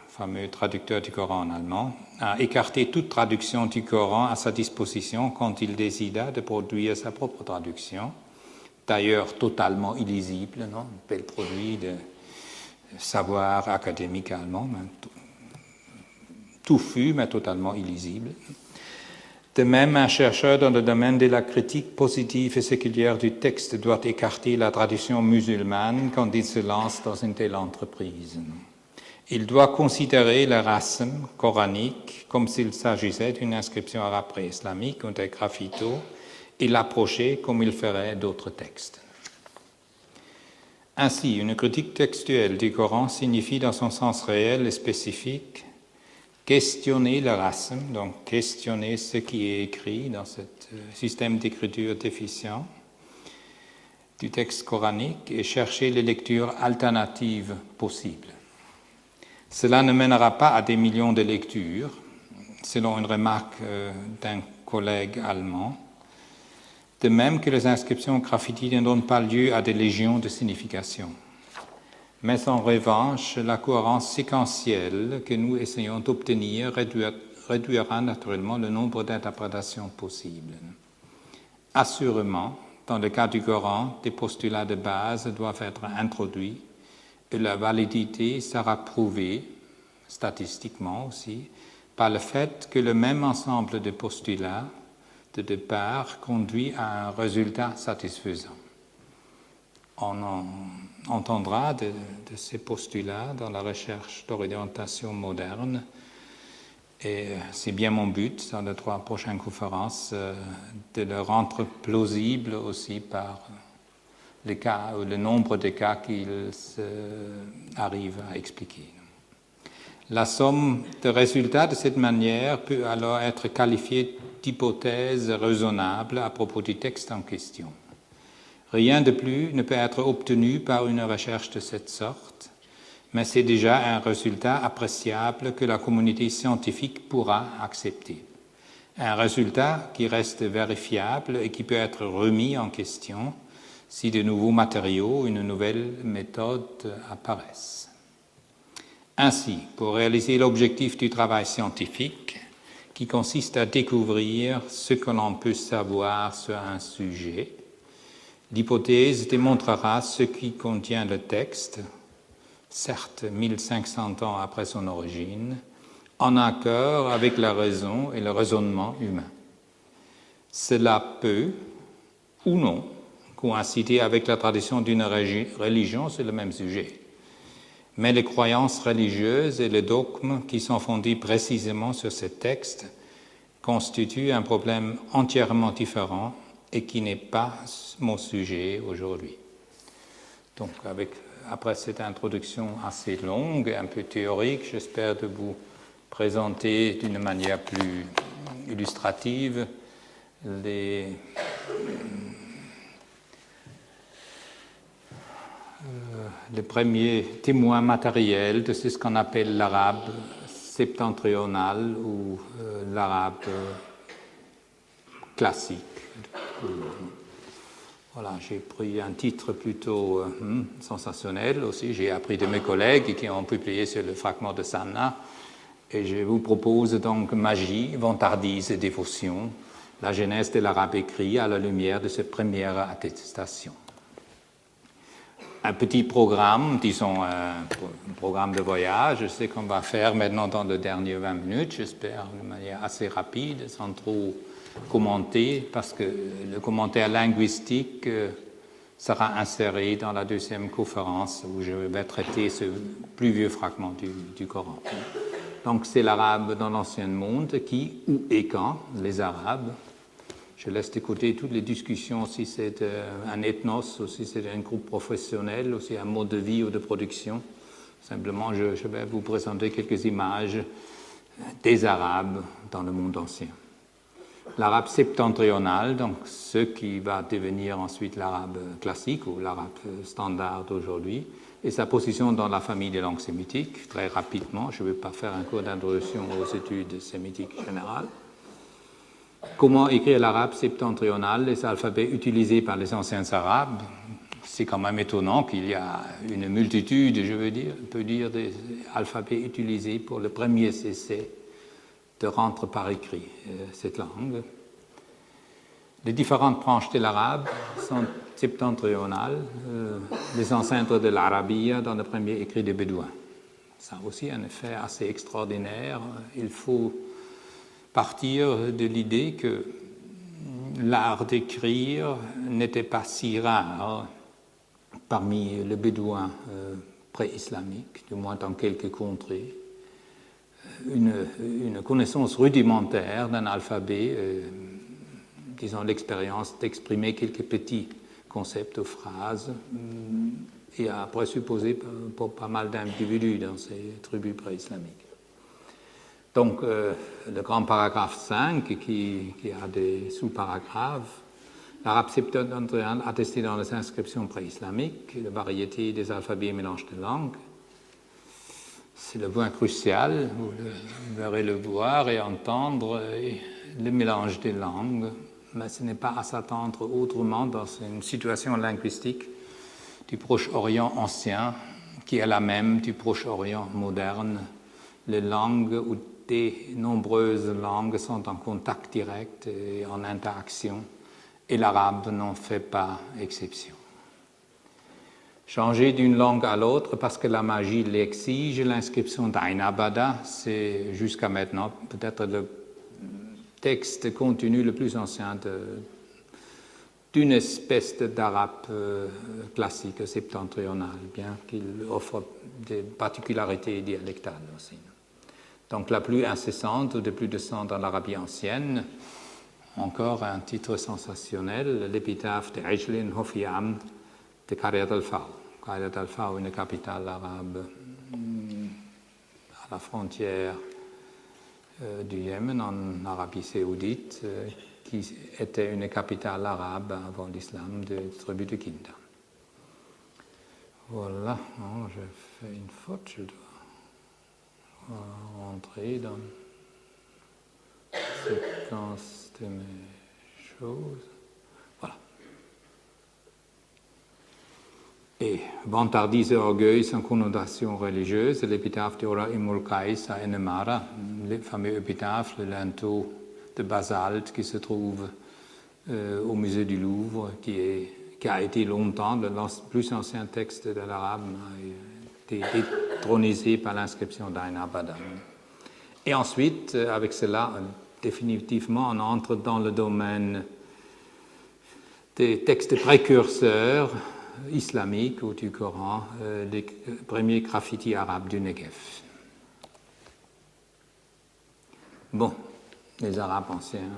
fameux traducteur du Coran en allemand, a écarté toute traduction du Coran à sa disposition quand il décida de produire sa propre traduction, d'ailleurs totalement illisible, un bel produit de savoir académique allemand, touffu mais totalement illisible. De même, un chercheur dans le domaine de la critique positive et séculière du texte doit écarter la tradition musulmane quand il se lance dans une telle entreprise. Il doit considérer le rasm coranique comme s'il s'agissait d'une inscription arabe pré-islamique ou des graffitos et l'approcher comme il ferait d'autres textes. Ainsi, une critique textuelle du Coran signifie dans son sens réel et spécifique questionner le rasm, donc questionner ce qui est écrit dans ce système d'écriture déficient du texte coranique et chercher les lectures alternatives possibles. Cela ne mènera pas à des millions de lectures, selon une remarque d'un collègue allemand, de même que les inscriptions graffiti ne donnent pas lieu à des légions de signification. Mais en revanche, la cohérence séquentielle que nous essayons d'obtenir réduira naturellement le nombre d'interprétations possibles. Assurément, dans le cas du Coran, des postulats de base doivent être introduits et leur validité sera prouvée, statistiquement aussi, par le fait que le même ensemble de postulats de départ conduit à un résultat satisfaisant. On entendra de ces postulats dans la recherche d'orientation moderne et c'est bien mon but dans les 3 prochaines conférences de le rendre plausible aussi par les cas ou le nombre de cas qu'ils arrivent à expliquer. La somme de résultats de cette manière peut alors être qualifiée d'hypothèse raisonnable à propos du texte en question. Rien de plus ne peut être obtenu par une recherche de cette sorte, mais c'est déjà un résultat appréciable que la communauté scientifique pourra accepter. Un résultat qui reste vérifiable et qui peut être remis en question si de nouveaux matériaux, une nouvelle méthode apparaissent. Ainsi, pour réaliser l'objectif du travail scientifique, qui consiste à découvrir ce que l'on peut savoir sur un sujet, L'hypothèse démontrera ce qui contient le texte, certes 1500 ans après son origine, en accord avec la raison et le raisonnement humain. Cela peut, ou non, coïncider avec la tradition d'une religion sur le même sujet. Mais les croyances religieuses et les dogmes qui sont fondés précisément sur ce texte constituent un problème entièrement différent et qui n'est pas mon sujet aujourd'hui. Donc, après cette introduction assez longue, un peu théorique, j'espère de vous présenter d'une manière plus illustrative les premiers témoins matériels de ce qu'on appelle l'arabe septentrional ou l'arabe classique. Voilà, j'ai pris un titre plutôt sensationnel aussi. J'ai appris de mes collègues qui ont publié sur le fragment de Sanna. Et je vous propose donc Magie, vantardise et dévotion, la genèse de l'arabe écrit à la lumière de cette première attestation. Un petit programme, disons un programme de voyage, c'est qu'on va faire maintenant dans les dernières 20 minutes, j'espère de manière assez rapide, sans trop commenter, parce que le commentaire linguistique sera inséré dans la deuxième conférence où je vais traiter ce plus vieux fragment du Coran. Donc c'est l'arabe dans l'ancien monde qui, où et quand, les arabes. Je laisse de côté toutes les discussions si c'est un ethnos, ou si c'est un groupe professionnel, ou si c'est un mode de vie ou de production. Simplement, je vais vous présenter quelques images des arabes dans le monde ancien. L'arabe septentrional, donc ce qui va devenir ensuite l'arabe classique ou l'arabe standard d'aujourd'hui, et sa position dans la famille des langues sémitiques, très rapidement. Je ne vais pas faire un cours d'introduction aux études sémitiques générales. Comment écrire l'arabe septentrional, les alphabets utilisés par les anciens arabes? C'est quand même étonnant qu'il y a une multitude, on peut dire, des alphabets utilisés pour le premier essai de rendre par écrit cette langue. Les différentes branches de l'arabe sont septentrionales, les ancêtres de l'Arabia dans le premier écrit des Bédouins. Ça a aussi un effet assez extraordinaire. Il faut partir de l'idée que l'art d'écrire n'était pas si rare parmi les Bédouins pré-islamiques, du moins dans quelques contrées. Une connaissance rudimentaire d'un alphabet, disons l'expérience d'exprimer quelques petits concepts ou phrases, et a présupposé pour pas mal d'individus dans ces tribus pré-islamiques. Donc, le grand paragraphe 5, qui a des sous-paragraphes, l'arabe septentrional attesté dans les inscriptions pré-islamiques, la variété des alphabets et mélange de langues. C'est le point crucial, vous verrez le voir et entendre le mélange des langues, mais ce n'est pas à s'attendre autrement dans une situation linguistique du Proche-Orient ancien qui est la même du Proche-Orient moderne. Les langues ou des nombreuses langues sont en contact direct et en interaction, et l'arabe n'en fait pas exception. Changer d'une langue à l'autre parce que la magie l'exige, l'inscription d'Ain Abada, c'est jusqu'à maintenant peut-être le texte contenu le plus ancien d'une espèce d'arabe classique septentrional, bien qu'il offre des particularités dialectales aussi. Donc la plus incessante, de plus de 100 dans l'Arabie ancienne, encore un titre sensationnel, l'épitaphe de Ijlin Hofiam de Qaryat al-Faw. Qaryat al-Faw, une capitale arabe à la frontière du Yémen, en Arabie saoudite, qui était une capitale arabe avant l'islam de tribu de Kinda. Voilà, je fais une faute, je dois rentrer dans la séquence de mes choses. Voilà. Et vantardise et orgueil sans connotation religieuse, l'épitaphe de Ora Imul Qais à Ennemara, le fameux épitaphe, le linteau de basalte qui se trouve au musée du Louvre, qui est qui a été longtemps le plus ancien texte de l'arabe, a été détronisé par l'inscription d'Ain Abadan. Et ensuite, avec cela, définitivement, on entre dans le domaine des textes précurseurs islamiques ou du Coran, les premiers graffitis arabes du Negev. Bon, les Arabes anciens.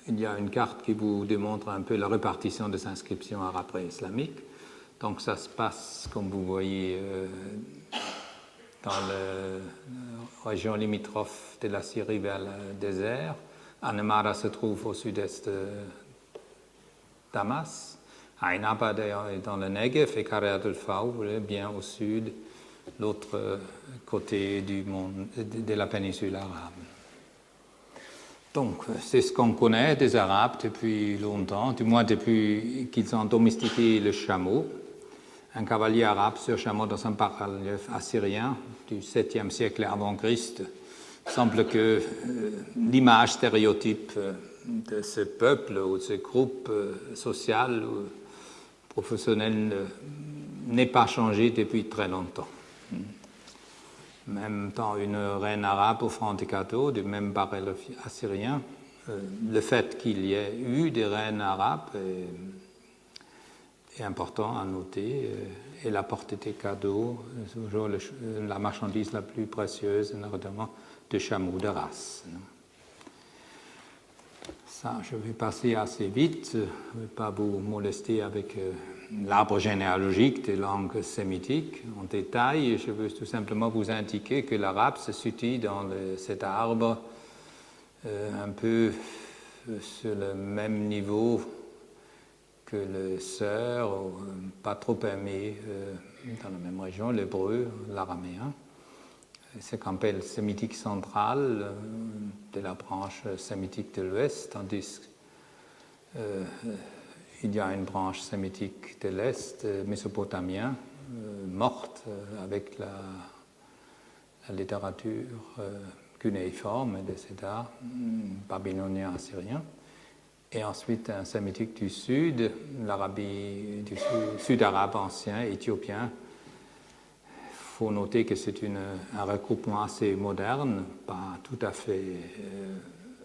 Il y a une carte qui vous démontre un peu la répartition des inscriptions arabes pré-islamiques. Donc ça se passe, comme vous voyez, dans la région limitrophe de la Syrie vers le désert. Annemara se trouve au sud-est de Damas. Ain Abadan est dans le Negev et Qaryat al-Fawr bien au sud, l'autre côté du monde, de la péninsule arabe. Donc, c'est ce qu'on connaît des Arabes depuis longtemps, du moins depuis qu'ils ont domestiqué le chameau. Un cavalier arabe sur chameau dans un bas-relief assyrien du 7e siècle avant Christ. Il semble que l'image stéréotype de ce peuple ou de ce groupe social ou professionnel n'ait pas changé depuis très longtemps. Même dans une reine arabe offrant des cadeaux du même bas-relief assyrien, le fait qu'il y ait eu des reines arabes est important à noter. Elle apportait des cadeaux, toujours la marchandise la plus précieuse, notamment de chameaux de race. Ça, je vais passer assez vite, je ne vais pas vous molester avec l'arbre généalogique des langues sémitiques en détail. Je veux tout simplement vous indiquer que l'arabe se situe dans cet arbre un peu sur le même niveau que le sœur, pas trop aimé dans la même région, l'hébreu, l'araméen. C'est qu'on appelle sémitique central de la branche sémitique de l'Ouest, tandis qu'il y a une branche sémitique de l'Est, mésopotamien, morte avec la littérature cunéiforme de cet art babylonien assyrien. Et ensuite un sémitique du Sud, l'Arabie du Sud-arabe ancien, éthiopien. Il faut noter que c'est un regroupement assez moderne, pas tout à fait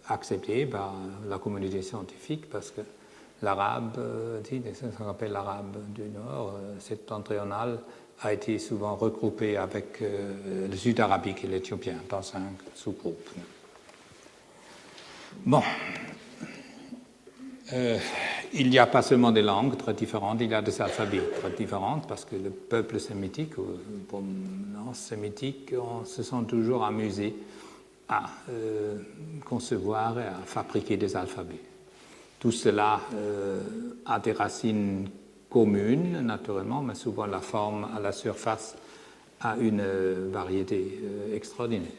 accepté par la communauté scientifique, parce que l'arabe, ce qu'on appelle l'arabe du Nord, septentrional, a été souvent regroupé avec le sud-arabique et l'éthiopien dans un sous-groupe. Bon. Il n'y a pas seulement des langues très différentes, il y a des alphabets très différents, parce que le peuple sémitique, ou sémitique, on se sent toujours amusé à concevoir et à fabriquer des alphabets. Tout cela a des racines communes, naturellement, mais souvent la forme à la surface a une variété extraordinaire.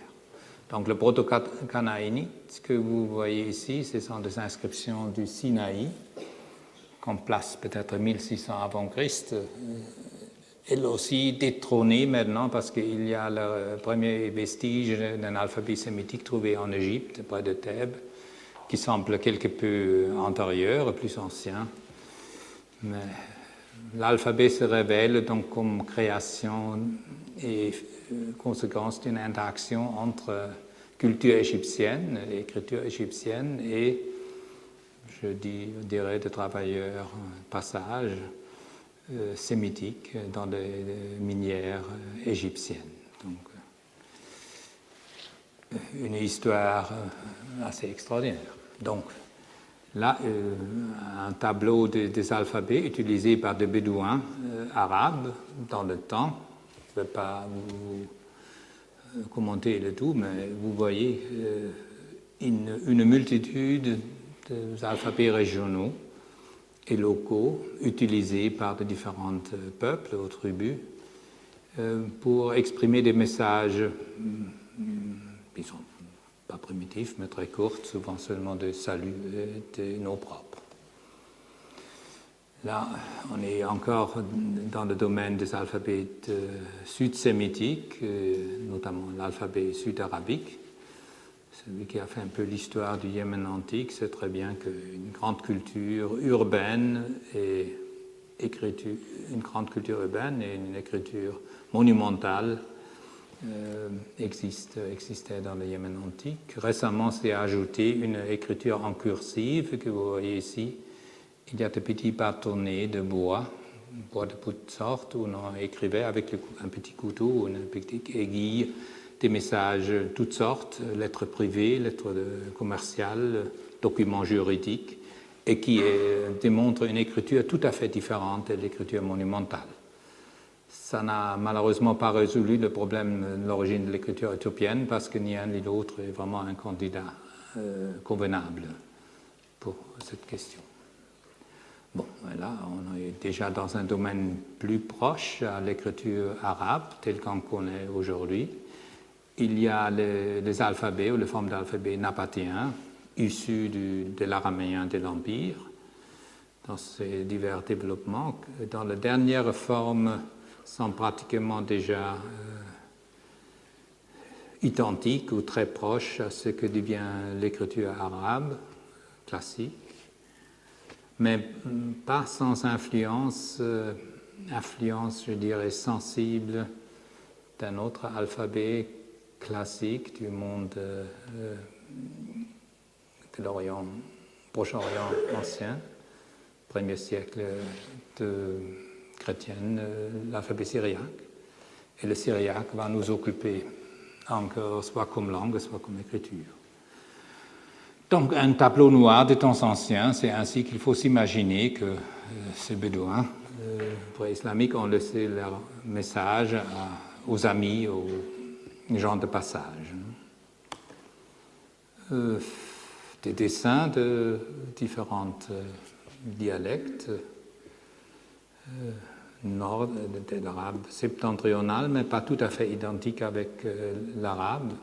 Donc le proto-canaanite que vous voyez ici, ce sont des inscriptions du Sinaï, qu'on place peut-être 1600 avant Christ. Elle aussi détrônée maintenant parce qu'il y a le premier vestige d'un alphabet sémitique trouvé en Égypte, près de Thèbes, qui semble quelque peu antérieur, plus ancien. Mais l'alphabet se révèle donc comme création et conséquence d'une interaction entre culture égyptienne, écriture égyptienne et, je dirais, de travailleurs passage sémitiques dans des minières égyptiennes. Donc, une histoire assez extraordinaire. Donc, là, un tableau des alphabets utilisés par des bédouins arabes dans le temps. Je ne vais pas vous commenter le tout, mais vous voyez une multitude d'alphabets régionaux et locaux utilisés par de différents peuples ou tribus pour exprimer des messages qui ne sont pas primitifs, mais très courts, souvent seulement de salut et de nom propre. Là, on est encore dans le domaine des alphabets sud-sémitiques, notamment l'alphabet sud-arabique. celui qui a fait un peu l'histoire du Yémen antique, sait très bien qu'une grande culture urbaine et une grande culture urbaine et une écriture monumentale existait dans le Yémen antique. Récemment, s'est ajouté une écriture en cursive que vous voyez ici. Il y a de petits bâtonnets de bois de toutes sortes, où on écrivait avec un petit couteau ou une petite aiguille des messages de toutes sortes, lettres privées, lettres commerciales, documents juridiques, et qui démontrent une écriture tout à fait différente de l'écriture monumentale. Ça n'a malheureusement pas résolu le problème de l'origine de l'écriture éthiopienne, parce que ni un ni l'autre est vraiment un candidat convenable pour cette question. Bon, là, on est déjà dans un domaine plus proche à l'écriture arabe, telle qu'on connaît aujourd'hui. Il y a les alphabets ou les formes d'alphabet nabatéens, issus de l'araméen de l'Empire, dans ces divers développements. Dans la dernière forme, sont pratiquement déjà identiques ou très proches à ce que devient l'écriture arabe classique, mais pas sans influence, je dirais, sensible d'un autre alphabet classique du monde de l'Orient, Proche-Orient ancien, premier siècle de chrétienne, l'alphabet syriaque. Et le syriaque va nous occuper encore soit comme langue, soit comme écriture. Donc un tableau noir de temps ancien, c'est ainsi qu'il faut s'imaginer que ces Bédouins pré-islamiques ont laissé leur message aux amis, aux gens de passage. Des dessins de différents dialectes nord de l'arabe septentrional, mais pas tout à fait identique avec l'arabe.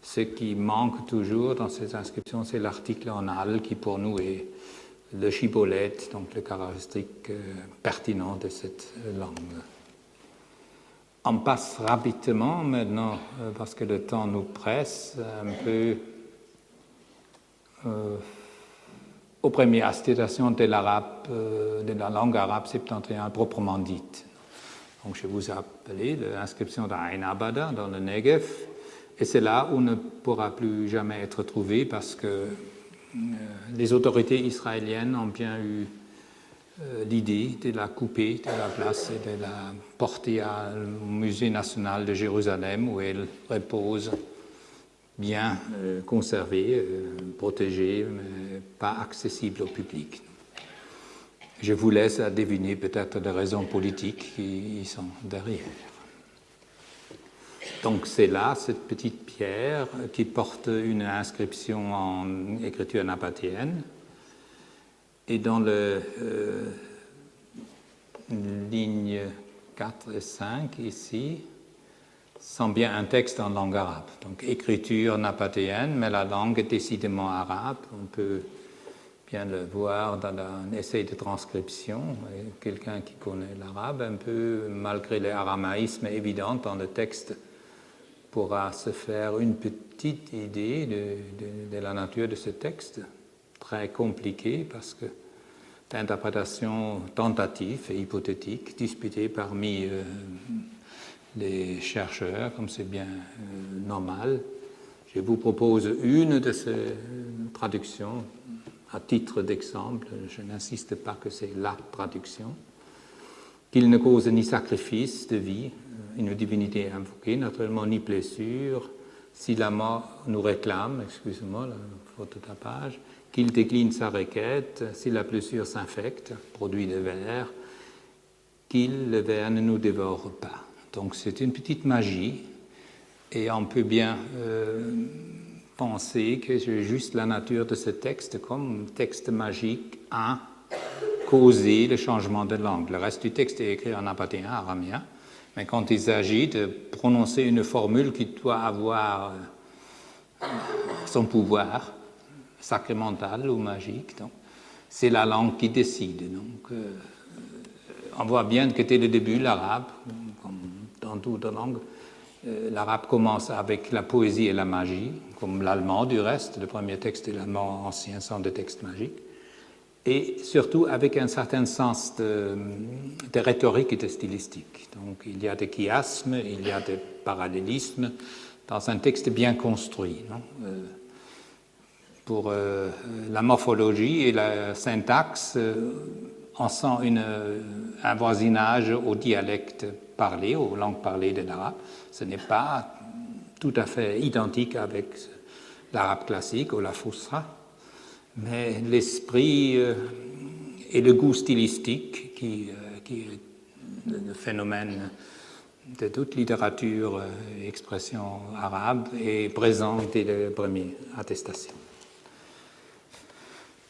Ce qui manque toujours dans ces inscriptions, c'est l'article en al, qui pour nous est le shibboleth, donc le caractéristique pertinent de cette langue. On passe rapidement maintenant, parce que le temps nous presse, un peu aux premières citations de l'arabe, de la langue arabe septentrionale proprement dite. Donc je vous ai appelé l'inscription d'Ain Abada dans le Negev, et c'est là où ne pourra plus jamais être trouvé parce que les autorités israéliennes ont bien eu l'idée de la couper de la place et de la porter au Musée national de Jérusalem, où elle repose bien conservée, protégée, mais pas accessible au public. Je vous laisse à deviner peut-être des raisons politiques qui y sont derrière. Donc c'est là, cette petite pierre qui porte une inscription en écriture nabatéenne. Et dans les lignes 4 et 5 ici, sont bien un texte en langue arabe. Donc écriture nabatéenne, mais la langue est décidément arabe. On peut bien le voir dans un essai de transcription. Quelqu'un qui connaît l'arabe un peu, malgré les aramaïsmes évidents dans le texte, pourra se faire une petite idée de la nature de ce texte, très compliqué parce que d'interprétation tentative et hypothétique, disputée parmi les chercheurs, comme c'est bien normal. Je vous propose une de ces traductions à titre d'exemple. Je n'insiste pas que c'est la traduction. Qu'il ne cause ni sacrifice de vie, une divinité invoquée, naturellement, ni blessure, si la mort nous réclame, excusez-moi, la faute de tapage, qu'il décline sa requête, si la blessure s'infecte, produit de vers, qu'il, le ver, ne nous dévore pas. Donc c'est une petite magie, et on peut bien penser que c'est juste la nature de ce texte, comme texte magique, a causé le changement de langue. Le reste du texte est écrit en nabatéen, araméen, mais quand il s'agit de prononcer une formule qui doit avoir son pouvoir sacramental ou magique, donc, c'est la langue qui décide. Donc, on voit bien que dès le début, l'arabe, comme dans toute langue, l'arabe commence avec la poésie et la magie, comme l'allemand du reste. Le premier texte et l'allemand ancien sont des textes magiques. Et surtout avec un certain sens de rhétorique et de stylistique. Donc il y a des chiasmes, il y a des parallélismes dans un texte bien construit. Pour la morphologie et la syntaxe, on sent un voisinage au dialecte parlé, aux langues parlées de l'arabe. Ce n'est pas tout à fait identique avec l'arabe classique ou la fusha, mais l'esprit et le goût stylistique qui est le phénomène de toute littérature et expression arabe est présent dès les premières attestations.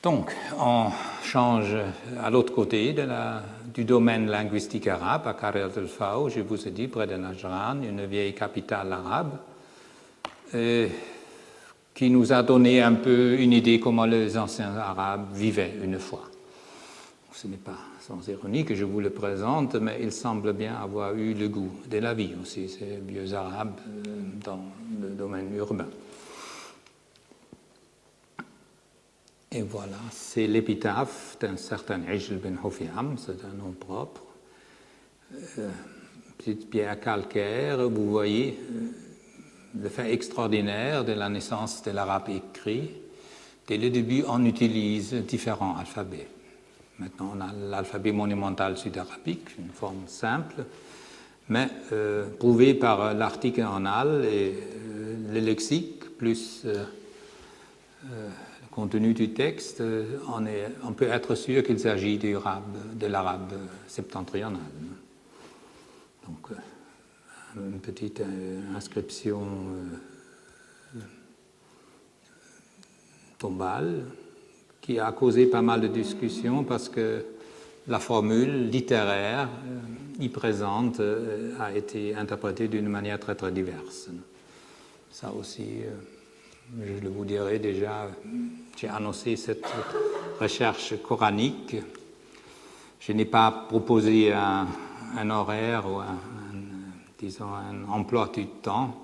Donc, on change à l'autre côté du domaine linguistique arabe, à Qaryat al-Faw, je vous ai dit, près de Najran, une vieille capitale arabe, qui nous a donné un peu une idée comment les anciens arabes vivaient une fois. Ce n'est pas sans ironie que je vous le présente, mais il semble bien avoir eu le goût de la vie aussi, ces vieux arabes dans le domaine urbain. Et voilà, c'est l'épitaphe d'un certain Ijl ben Hufiam, c'est un nom propre. Petite pierre calcaire, vous voyez le fait extraordinaire de la naissance de l'arabe écrit. Dès le début, on utilise différents alphabets. Maintenant, on a l'alphabet monumental sud-arabique, une forme simple, mais prouvé par l'article en al et le lexique, plus le contenu du texte, on peut être sûr qu'il s'agit de l'arabe septentrional. Donc, une petite inscription tombale qui a causé pas mal de discussions parce que la formule littéraire y présente a été interprétée d'une manière très très diverse. Ça aussi, je le vous dirai déjà, j'ai annoncé cette recherche coranique. Je n'ai pas proposé un horaire ou un emploi du temps.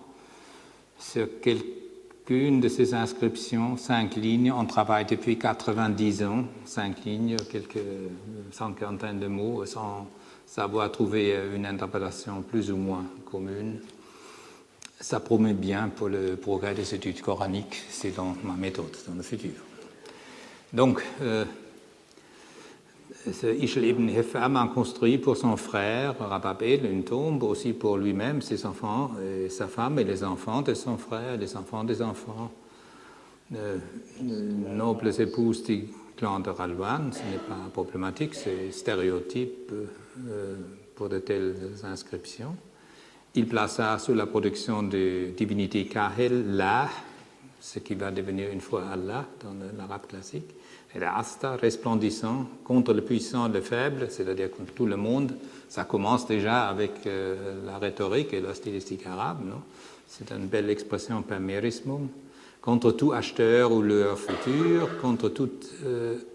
Sur quelqu'une de ces inscriptions, 5 lignes, on travaille depuis 90 ans, 5 lignes, quelques cinquantaine de mots, sans savoir trouver une interprétation plus ou moins commune. Ça promet bien pour le progrès des études coraniques, c'est dans ma méthode dans le futur. Donc, ce Ijl ibn Hufiam a construit pour son frère Rababel une tombe, aussi pour lui-même, ses enfants, et sa femme et les enfants de son frère, les enfants des enfants, nobles épouses du clan de Ralwan. Ce n'est pas problématique, c'est stéréotype pour de telles inscriptions. Il plaça sous la production de divinité Kahel, La, ce qui va devenir une fois Allah dans l'arabe classique, et la Asta, resplendissant contre le puissant et le faible, c'est-à-dire contre tout le monde. Ça commence déjà avec la rhétorique et la stylistique arabe, non? C'est une belle expression per merismum. Contre tout acheteur ou lueur futur, contre toute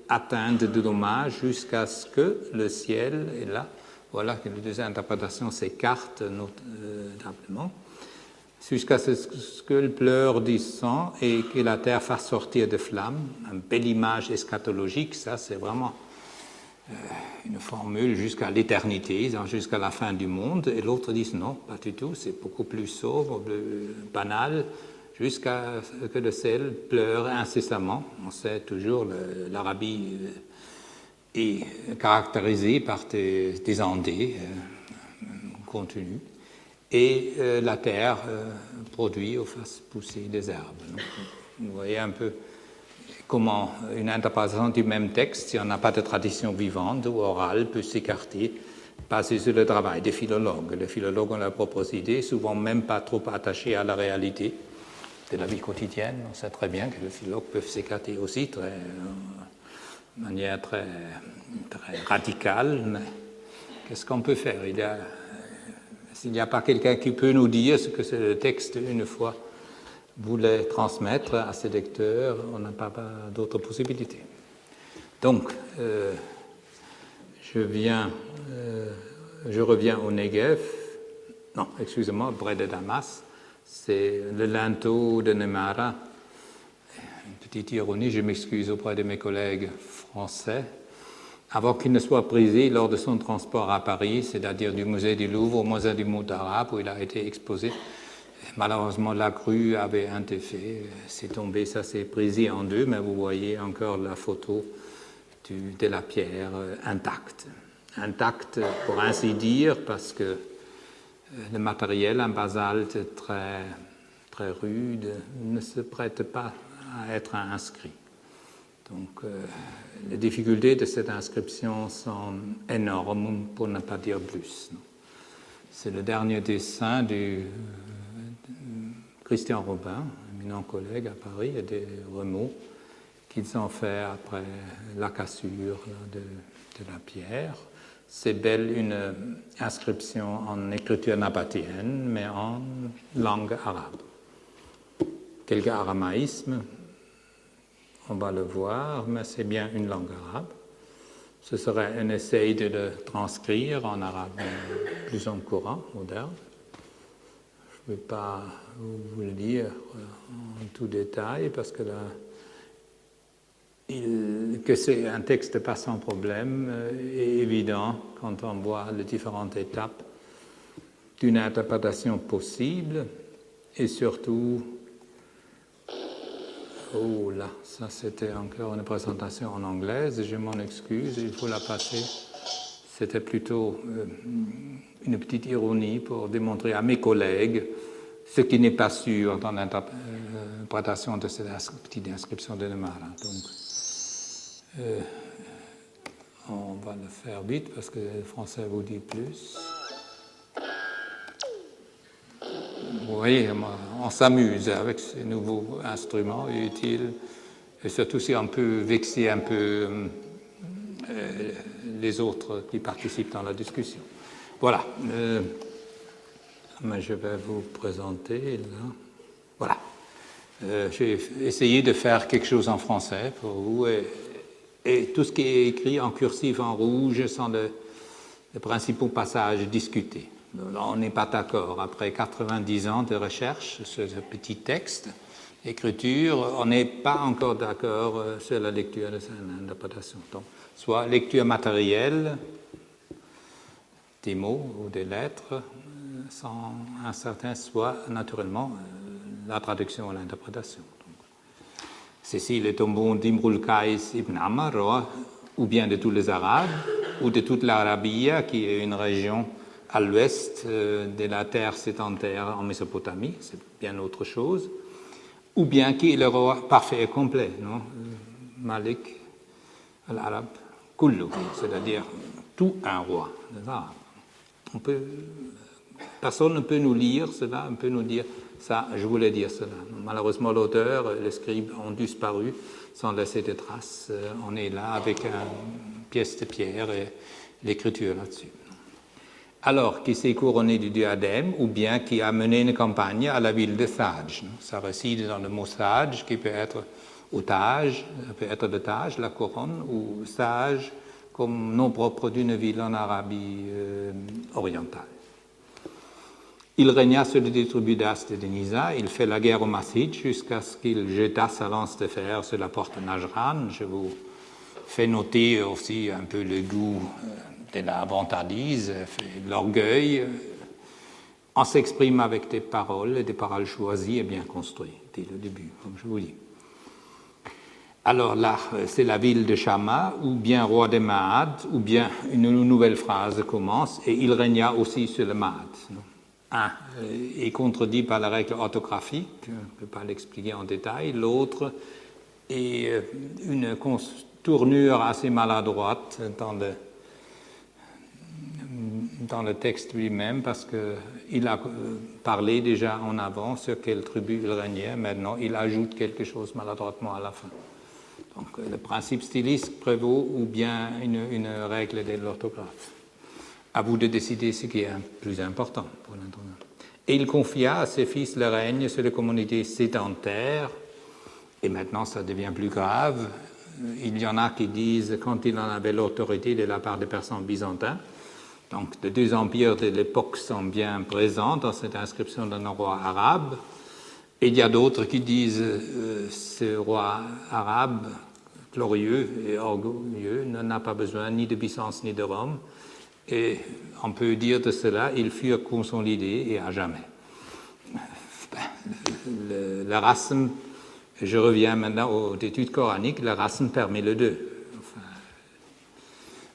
atteinte de dommage, jusqu'à ce que le ciel est là. Voilà que les deux interprétations s'écartent notablement. Jusqu'à ce que le pleur du sang et que la terre fasse sortir de flammes. Une belle image eschatologique, ça c'est vraiment une formule jusqu'à l'éternité, jusqu'à la fin du monde. Et l'autre dit non, pas du tout, c'est beaucoup plus sobre, plus banal, jusqu'à ce que le ciel pleure incessamment. On sait toujours, l'Arabie est caractérisée par des ondées continues. Et la terre produit ou fasse pousser des herbes. Donc, vous voyez un peu comment une interprétation du même texte, si on n'a pas de tradition vivante ou orale, peut s'écarter, basée sur le travail des philologues. Les philologues ont leurs propres idées, souvent même pas trop attachés à la réalité de la vie quotidienne. On sait très bien que les philologues peuvent s'écarter aussi de manière très, très radicale, mais qu'est-ce qu'on peut faire? S'il n'y a pas quelqu'un qui peut nous dire ce que ce texte, une fois, voulait transmettre à ses lecteurs, on n'a pas d'autre possibilité. Donc, je reviens au Negev, non, excusez-moi, près de Damas, c'est le linteau de Nemara. Une petite ironie, je m'excuse auprès de mes collègues français. Avant qu'il ne soit brisé lors de son transport à Paris, c'est-à-dire du musée du Louvre au musée du monde arabe où il a été exposé, malheureusement la grue avait un effet, c'est tombé, ça s'est brisé en deux, mais vous voyez encore la photo de la pierre intacte. Intacte pour ainsi dire, parce que le matériel en basalte très, très rude ne se prête pas à être inscrit. Donc, les difficultés de cette inscription sont énormes, pour ne pas dire plus. C'est le dernier dessin de Christian Robin, un éminent collègue à Paris, et des remous qu'ils ont fait après la cassure de la pierre. C'est belle une inscription en écriture nabatéenne, mais en langue arabe. Quelques aramaïsmes, on va le voir, mais c'est bien une langue arabe. Ce serait un essai de le transcrire en arabe plus en courant, moderne. Je ne vais pas vous le dire en tout détail, parce que là, que c'est un texte pas sans problème est évident quand on voit les différentes étapes d'une interprétation possible, et surtout, oh là, ça c'était encore une présentation en anglaise, je m'en excuse, il faut la passer. C'était plutôt une petite ironie pour démontrer à mes collègues ce qui n'est pas sûr dans l'interprétation de cette petite inscription de Nemara. Donc, on va le faire vite parce que le français vous dit plus. Vous voyez, on s'amuse avec ces nouveaux instruments utiles, et surtout si on peut vexer un peu les autres qui participent dans la discussion. Voilà. Mais je vais vous présenter là. Voilà. J'ai essayé de faire quelque chose en français pour vous, et tout ce qui est écrit en cursif en rouge sont les principaux passages discutés. On n'est pas d'accord. Après 90 ans de recherche sur ce petit texte, écriture, on n'est pas encore d'accord sur la lecture de cette interprétation. Donc, soit lecture matérielle, des mots ou des lettres, sans un certain, soit naturellement la traduction et l'interprétation. Ceci est le tombeau d'Imrul Qais ibn Amr, roi, ou bien de tous les Arabes, ou de toute l'Arabie, qui est une région à l'ouest de la terre sédentaire en Mésopotamie, c'est bien autre chose, ou bien qui est le roi parfait et complet, non? Malik al-Arab kullu, c'est-à-dire tout un roi des Arabes. Personne ne peut nous lire cela, on peut nous dire ça, je voulais dire cela. Malheureusement, l'auteur, les scribes ont disparu sans laisser de traces. On est là avec une pièce de pierre et l'écriture là-dessus. Alors, qui s'est couronné du diadème, ou bien qui a mené une campagne à la ville de Thaj. Ça réside dans le mot Thaj, qui peut être au Taj, peut être le Taj, la couronne, ou Thaj, comme nom propre d'une ville en Arabie orientale. Il régna sur les tribus d'Ast et de Nisa, il fait la guerre aux Massides jusqu'à ce qu'il jeta sa lance de fer sur la porte Najran. Je vous fais noter aussi un peu le goût de la vantardise, l'orgueil. On s'exprime avec des paroles choisies et bien construites dès le début, comme je vous dis. Alors là, c'est la ville de Shama, ou bien roi de Maad, ou bien une nouvelle phrase commence, et il régna aussi sur le Maad. Un est contredit par la règle orthographique, je ne peux pas l'expliquer en détail. L'autre est une tournure assez maladroite dans le texte lui-même, parce qu'il a parlé déjà en avant sur quelle tribu il régnait. Maintenant, il ajoute quelque chose maladroitement à la fin. Donc, le principe styliste prévaut, ou bien une règle de l'orthographe. À vous de décider ce qui est plus important pour l'internaute. Et il confia à ses fils le règne sur les communautés sédentaires, et maintenant ça devient plus grave. Il y en a qui disent, quand il en avait l'autorité de la part des Persans byzantins, Donc, les deux empires de l'époque sont bien présents dans cette inscription d'un roi arabe. Et il y a d'autres qui disent ce roi arabe, glorieux et orgueilleux, n'a pas besoin ni de Byzance ni de Rome. Et on peut dire de cela, ils furent consolidés et à jamais. Le rasm, je reviens maintenant aux études coraniques, le rasm permet les deux. Enfin,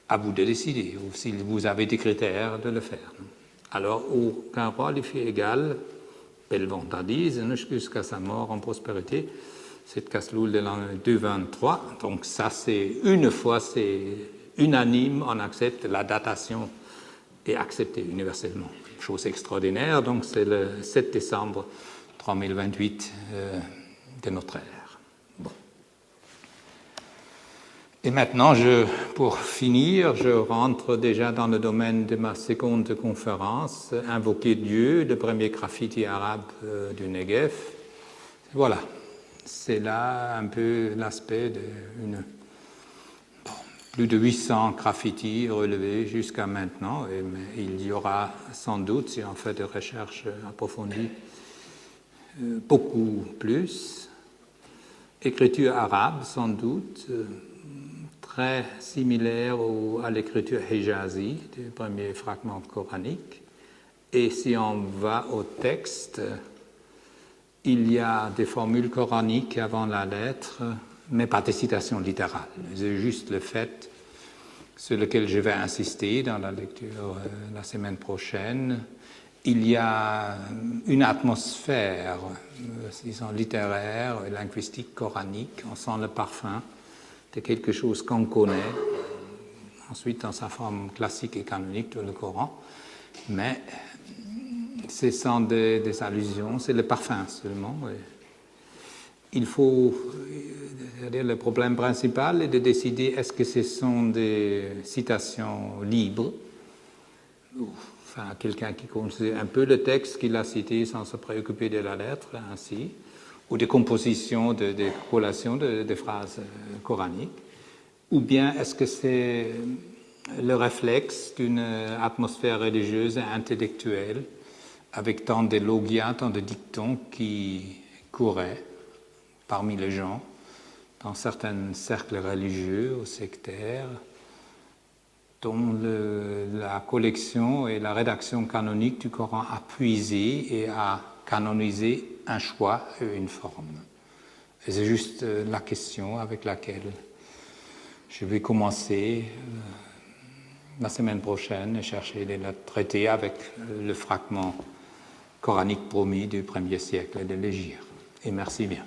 à vous de décider, ou si vous avez des critères de le faire. Alors, aucun roi lui fut égal, belle vantardise, jusqu'à sa mort en prospérité. C'est Kasloul de l'an 223. Donc ça, c'est une fois, c'est unanime, on accepte la datation est acceptée universellement. Chose extraordinaire, donc c'est le 7 décembre 3028 de notre ère. Bon. Et maintenant, pour finir, je rentre déjà dans le domaine de ma seconde conférence, Invoquer Dieu, le premier graffiti arabe du Negev. Voilà, c'est là un peu l'aspect de plus de 800 graffitis relevés jusqu'à maintenant, mais il y aura sans doute, si on fait des recherches approfondies, beaucoup plus. Écriture arabe, sans doute, très similaire à l'écriture hijazi, du premier fragment coranique. Et si on va au texte, il y a des formules coraniques avant la lettre, mais pas des citations littérales. C'est juste le fait sur lequel je vais insister dans la lecture la semaine prochaine. Il y a une atmosphère, disons, littéraire et linguistique coranique. On sent le parfum de quelque chose qu'on connaît, ensuite dans sa forme classique et canonique de le Coran. Mais ce sont des allusions, c'est le parfum seulement. Il faut, c'est-à-dire le problème principal est de décider est-ce que ce sont des citations libres, enfin quelqu'un qui connaît un peu le texte qu'il a cité sans se préoccuper de la lettre, ainsi, ou des compositions, des collations de phrases coraniques, ou bien est-ce que c'est le réflexe d'une atmosphère religieuse et intellectuelle avec tant de logias, tant de dictons qui couraient parmi les gens, dans certains cercles religieux ou sectaires, dont la collection et la rédaction canonique du Coran a puisé et a canonisé un choix et une forme. Et c'est juste la question avec laquelle je vais commencer la semaine prochaine et chercher de la traiter avec le fragment coranique promis du 1er siècle de l'Hégire. Et merci bien.